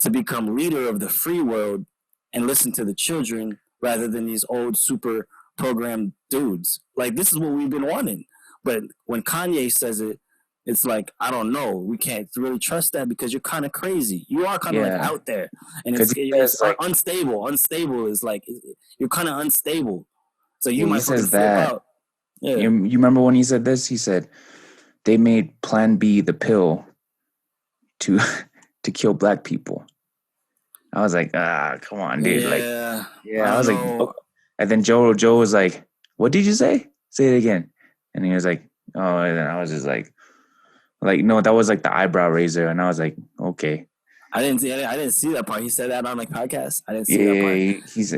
to become leader of the free world and listen to the children rather than these old super programmed dudes? Like, this is what we've been wanting. But when Kanye says it, it's like, I don't know. We can't really trust that because you're kind of crazy. You are kind of like Yeah. out there, and Because he says like unstable. Unstable is like you're kind of unstable, so you yeah, he might fucking says flip that. out. Yeah. You remember when he said this? He said they made Plan B the pill to to kill black people. I was like, come on, dude. Like, Yeah, I yeah, I don't was like, know. oh. And then Joe was like, what did you say? Say it again. And he was like, oh, and I was just like, no, that was like the eyebrow raiser. And I was like, okay. I didn't see that part. He said that on like podcast. I didn't see that part. Yeah, he's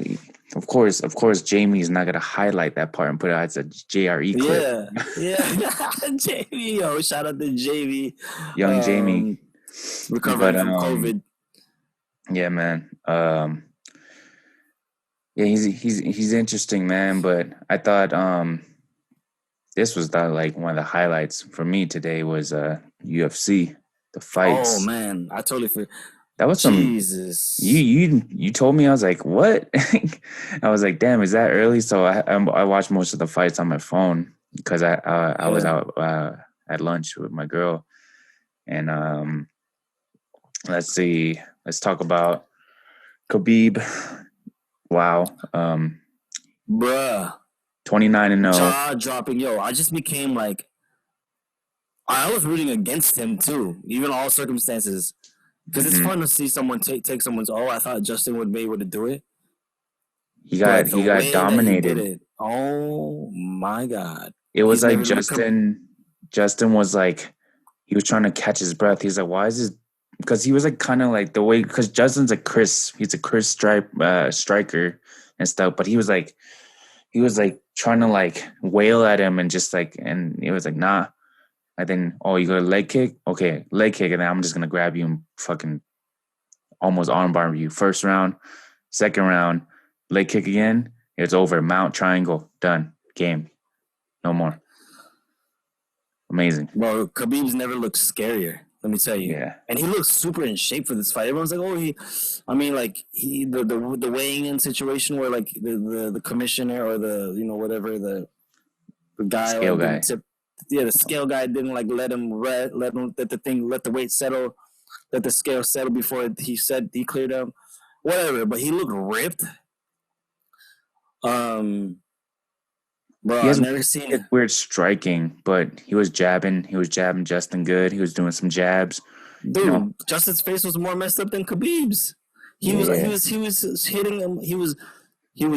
of course, Jamie is not gonna highlight that part and put it as a JRE clip. Yeah, yeah. Jamie, yo, shout out to Jamie. Young Jamie. Recovering But from COVID. yeah, man. Yeah, he's interesting, man. But I thought this was like one of the highlights for me today was UFC, the Oh fights. man, I totally forgot. That was some Jesus. you told me. I was like, what? I was like, damn, is that early? So I watched most of the fights on my phone because I was out at lunch with my girl, and let's see, let's talk about Khabib. Wow, Bruh. 29-0. Jaw dropping. Yo, I just became like, I was rooting against him too, even all circumstances. Because it's fun to see someone take someone's. Oh, I thought Justin would be able to do it, He but the got way that he did dominated. it, oh my god! It was He's like never Justin was like, he was trying to catch his breath. He's like, why is this? Because he was like kind of like the way, because Justin's he's a crisp striker and stuff. But he was like trying to like wail at him and just like, and it was like, nah. And then, oh, you got a leg kick? Okay, leg kick. And then I'm just going to grab you and fucking almost armbar you. First round, second round, leg kick again. It's over. Mount, triangle, done. Game. No more. Amazing. Bro, Khabib's never looked scarier. Let me tell you. Yeah. And he looks super in shape for this fight. Everyone's like, oh, the weighing in situation where like the commissioner or the whatever the guy Scale like guy. didn't tip. Yeah, the scale guy didn't like let the weight settle, let the scale settle before he said he cleared him, whatever. But he looked ripped. Bro, He I've has never seen it. weird striking, but he was jabbing Justin good. He was doing some jabs. Dude, Justin's face was more messed up than Khabib's. He was hitting him. He was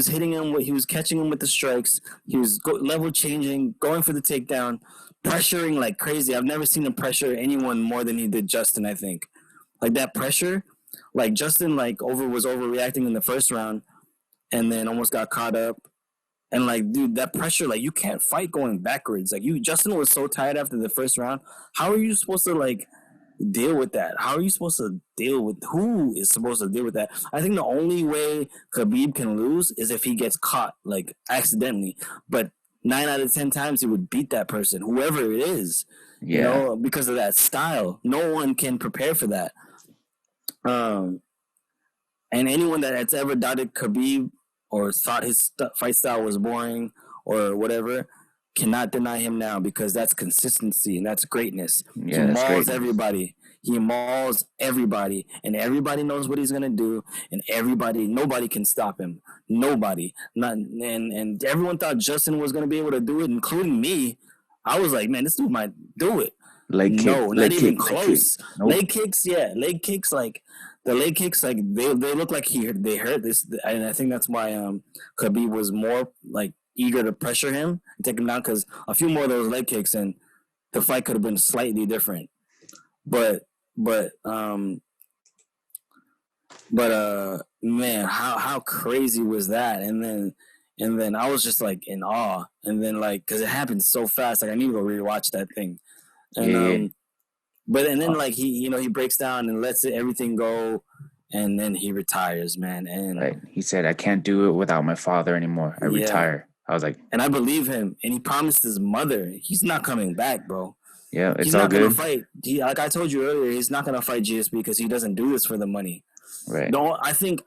hitting him. He was catching him with the strikes. He was level changing, going for the takedown, pressuring like crazy. I've never seen him pressure anyone more than he did Justin. I think like that pressure, like Justin was overreacting in the first round, and then almost got caught up. And like, dude, that pressure, like you can't fight going backwards. Like Justin was so tired after the first round. How are you supposed to like deal with that? How are you supposed to deal with who is supposed to deal with that? I think the only way Khabib can lose is if he gets caught like accidentally. But 9 out of 10 times he would beat that person, whoever it is. Yeah. Because of that style. No one can prepare for that. And anyone that's ever doubted Khabib or thought his fight style was boring or whatever cannot deny him now, because that's consistency and that's greatness. Yeah, He that's mauls great. everybody. He mauls everybody, and everybody knows what he's gonna do, and nobody can stop him. Nobody. And everyone thought Justin was gonna be able to do it, including me. I was like, man, this dude might do it. Leg kick. No, not even close. Nope. Leg kicks, yeah. Leg kicks, like the leg kicks, like they look like they hurt this, and I think that's why Khabib was more like eager to pressure him and take him down, because a few more of those leg kicks and the fight could have been slightly different. But man, how crazy was that? And then I was just like in awe, and then like because it happened so fast, like I need to go rewatch that thing. And then like he breaks down and lets everything go, and then he retires, man. And right. He said, I can't do it without my father anymore. I retire. I was like, and I believe him. And he promised his mother he's not coming back, bro. yeah, it's he's all not good. gonna fight. Like I told you earlier, he's not gonna fight GSP because he doesn't do this for the money. Right. No, I think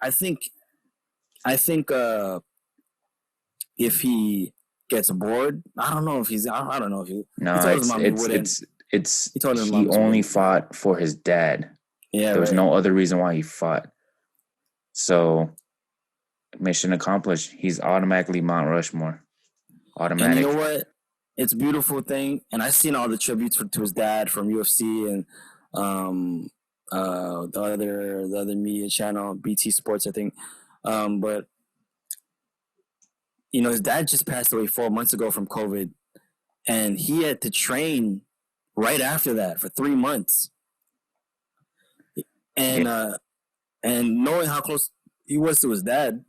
if he gets bored, I don't know if he's. I don't know if he. No, he told his mom he wouldn't. He only fought for his dad. Yeah, there was no other reason why he fought. So, mission accomplished. He's automatically Mount Rushmore. Automatic. And you know what? It's a beautiful thing. And I've seen all the tributes to his dad from UFC and the other media channel, BT Sports, I think. But his dad just passed away 4 months ago from COVID, and he had to train right after that for 3 months. Yeah. And knowing how close he was to his dad,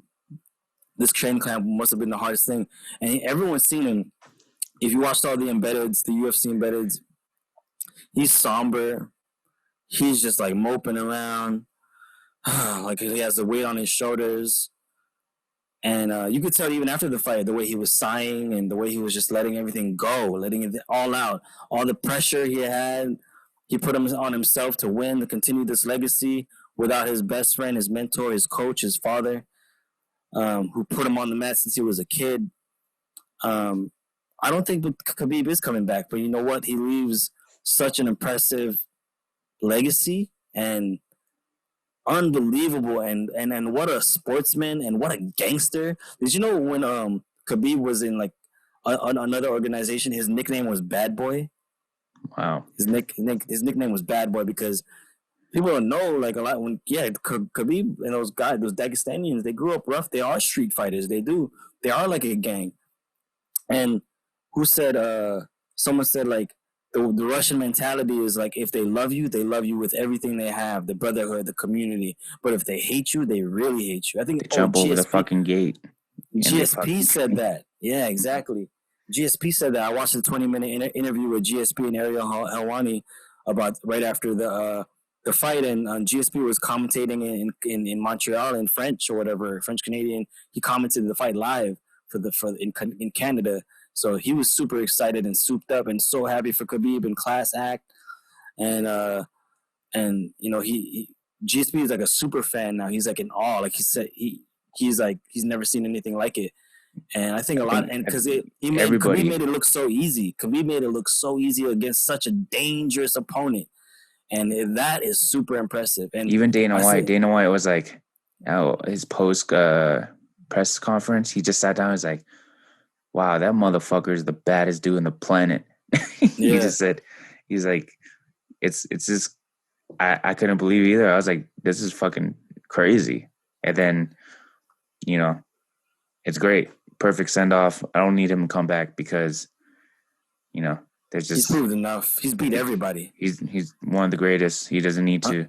this training camp must have been the hardest thing. And everyone's seen him. If you watched all the embeddeds, the UFC embeddeds, he's somber. He's just like moping around, like he has the weight on his shoulders. And you could tell even after the fight, the way he was sighing and the way he was just letting everything go, letting it all out. All the pressure he had, he put him on himself to win, to continue this legacy without his best friend, his mentor, his coach, his father, who put him on the mat since he was a kid. I don't think Khabib is coming back, but you know what? He leaves such an impressive legacy and unbelievable, and what a sportsman and what a gangster. Did you know when Khabib was in like another organization, his nickname was Bad Boy? Wow. His nickname was Bad Boy because people don't know like a lot when Khabib and those guys, those Dagestanians, they grew up rough. They are street fighters. They are like a gang. And who said someone said like the Russian mentality is like if they love you with everything they have, the brotherhood, the community. But if they hate you, they really hate you. I think They jump over the fucking gate. GSP said that. Yeah, exactly. GSP said that. I watched a 20-minute interview with GSP and Ariel Helwani about right after the fight, and GSP was commentating in Montreal in French or whatever, French Canadian. He commented the fight live in Canada. So he was super excited and souped up and so happy for Khabib and class act. And he GSP is like a super fan now. He's like in awe. Like he said, he's like he's never seen anything like it. And I think because Khabib made it look so easy. Khabib made it look so easy against such a dangerous opponent, and that is super impressive. And even Dana White was like, his post press conference, he just sat down and was like, wow, that motherfucker is the baddest dude on the planet. He just said, he's like, it's just, I couldn't believe it either. I was like, this is fucking crazy. And then, it's great. Perfect send off. I don't need him to come back because, there's just. He's proved enough. He's beat everybody. He's one of the greatest. He doesn't need to.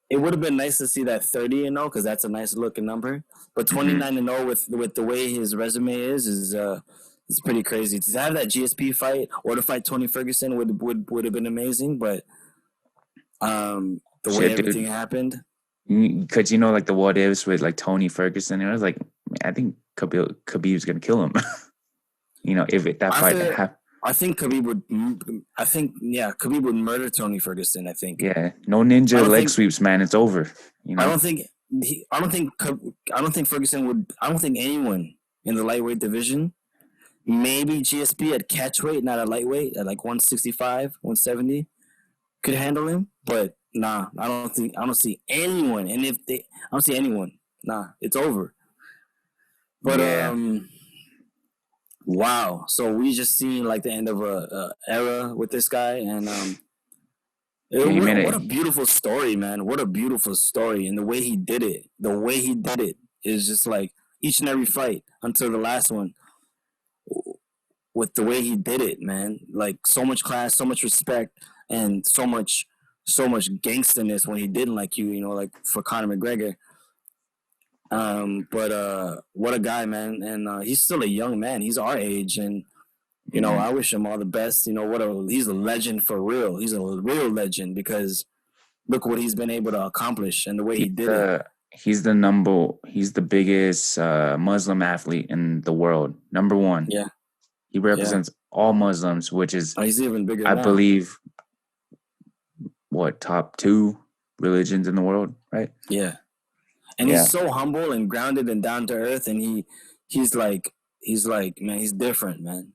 It would have been nice to see that 30-0 because that's a nice looking number. But 29-0 with the way his resume is pretty crazy. To have that GSP fight or to fight Tony Ferguson would have been amazing. But the way everything happened. Because like the what ifs with like Tony Ferguson, it was like I think Khabib's gonna kill him. If that fight happened. I think Khabib would murder Tony Ferguson. I think. Yeah, no ninja leg sweeps, man. It's over. I don't think Ferguson would. I don't think anyone in the lightweight division, maybe GSP at catchweight, not at lightweight, at like 165, 170, could handle him. But nah, I don't see anyone. And I don't see anyone. Nah, it's over. But wow. So we just seen like the end of a era with this guy, and what a beautiful story, man. What a beautiful story. And the way he did it is just like each and every fight until the last one. With the way he did it, man. Like so much class, so much respect, and so much gangsterness when he didn't like you, like for Conor McGregor. But what a guy, man. And he's still a young man. He's our age, and I wish him all the best. He's a legend for real. He's a real legend because look what he's been able to accomplish and the way he did it. He's the biggest Muslim athlete in the world. Number one. Yeah. He represents all Muslims, which is he's even bigger I now. believe top 2 religions in the world, right? Yeah. And he's so humble and grounded and down to earth, and he's like man, he's different, man.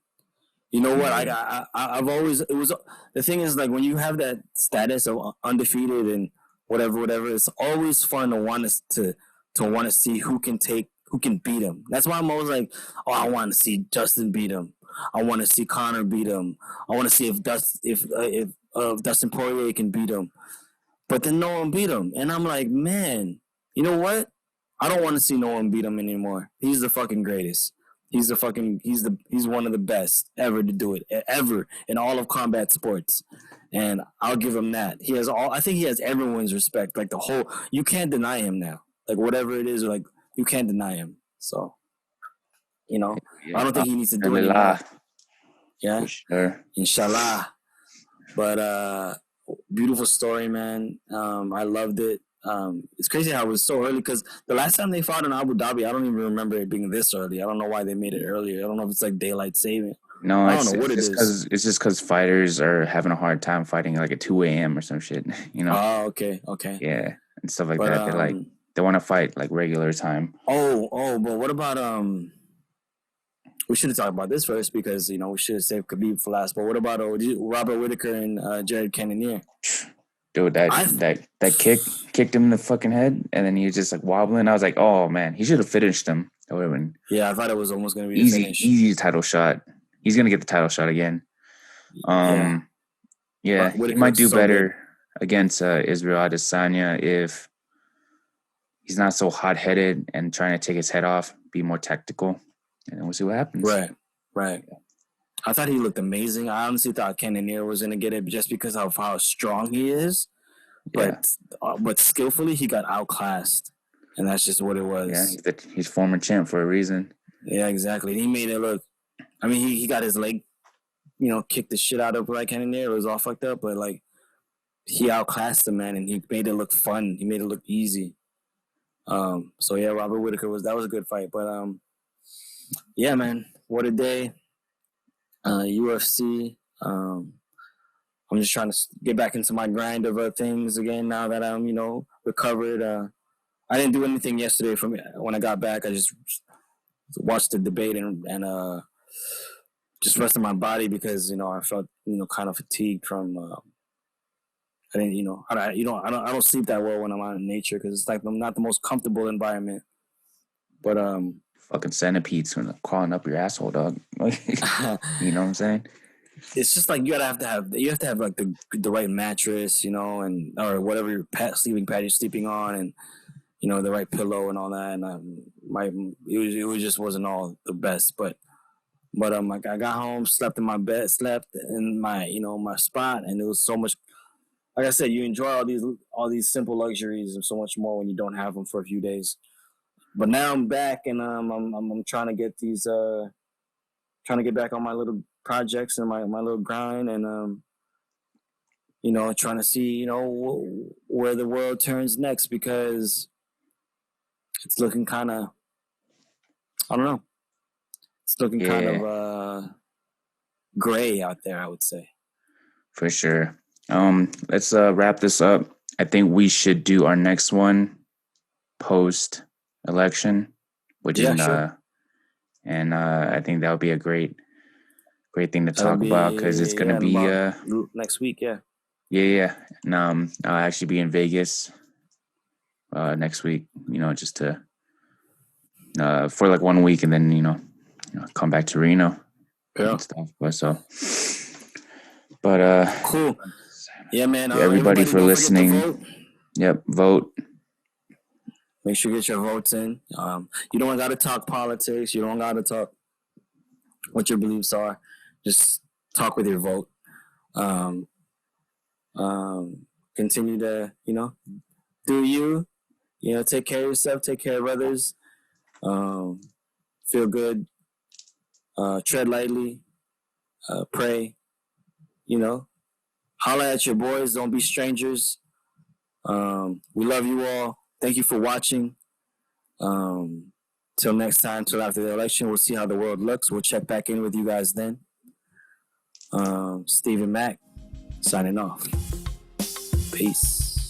You know what? I've always the thing is like when you have that status of undefeated and whatever, it's always fun to want to see who can beat him. That's why I'm always like, I want to see Justin beat him. I want to see Conor beat him. I want to see if Dustin Poirier can beat him. But then no one beat him, and I'm like, man. You know what? I don't want to see no one beat him anymore. He's the fucking greatest. He's one of the best ever to do it, ever in all of combat sports. And I'll give him that. I think he has everyone's respect. Like you can't deny him now. Like whatever it is, like you can't deny him. So, I don't think he needs to do it anymore. Yeah. For sure. Inshallah. But beautiful story, man. I loved it. It's crazy how it was so early because the last time they fought in Abu Dhabi, I don't even remember it being this early. I don't know why they made it earlier. I don't know if it's like daylight saving. No, I don't know what it is. It's just because fighters are having a hard time fighting like at 2 a.m. or some shit. Oh, okay. Yeah, and stuff like that. They want to fight like regular time. Oh, but what about we should have talked about this first because we should have saved Khabib for last. But what about Robert Whittaker and Jared Cannonier? Dude, that kicked him in the fucking head, and then he was just like wobbling. I was like, oh man, he should have finished him. That would have been I thought it was almost gonna be easy title shot. He's gonna get the title shot again. Yeah, he might do better against Israel Adesanya if he's not so hot-headed and trying to take his head off, be more tactical, and then we'll see what happens. Right. I thought he looked amazing. I honestly thought Cannonier was going to get it just because of how strong he is. But skillfully, he got outclassed. And that's just what it was. Yeah, he's former champ for a reason. Yeah, exactly. He made it look... I mean, he got his leg, kicked the shit out of Cannonier. It was all fucked up. But, he outclassed him, man. And he made it look fun. He made it look easy. So, yeah, Robert Whittaker that was a good fight. But, yeah, man. What a day. UFC. I'm just trying to get back into my grind of things again now that I'm, recovered. I didn't do anything yesterday when I got back. I just watched the debate and just rested my body because I felt kind of fatigued from. I didn't I don't sleep that well when I'm out in nature because it's like I'm not the most comfortable environment. But fucking centipedes crawling up your asshole, dog. You know what I'm saying? It's just like you have to have like the right mattress, and or whatever your sleeping pad you're sleeping on, and the right pillow and all that. And it just wasn't all the best, but like I got home, slept in my bed, slept in my my spot, and it was so much. Like I said, you enjoy all these simple luxuries and so much more when you don't have them for a few days. But now I'm back, and I'm trying to get trying to get back on my little projects and my little grind, and trying to see where the world turns next because it's looking kind of, I don't know, it's looking kind of gray out there, I would say. For sure. Let's wrap this up. I think we should do our next one post-election, which is sure. And I think that would be a great thing to talk about because it's going to be next week. Yeah. And I'll actually be in Vegas next week. Just to for like 1 week, and then come back to Reno. And stuff. But cool. Yeah, man. Everybody for listening. Yep, vote. Make sure you get your votes in. You don't got to talk politics. You don't got to talk what your beliefs are. Just talk with your vote. Continue to, do you. Take care of yourself. Take care of others. Feel good. Tread lightly. Pray. Holla at your boys. Don't be strangers. We love you all. Thank you for watching. Till next time, till after the election, we'll see how the world looks. We'll check back in with you guys then. Stephen Mack, signing off. Peace.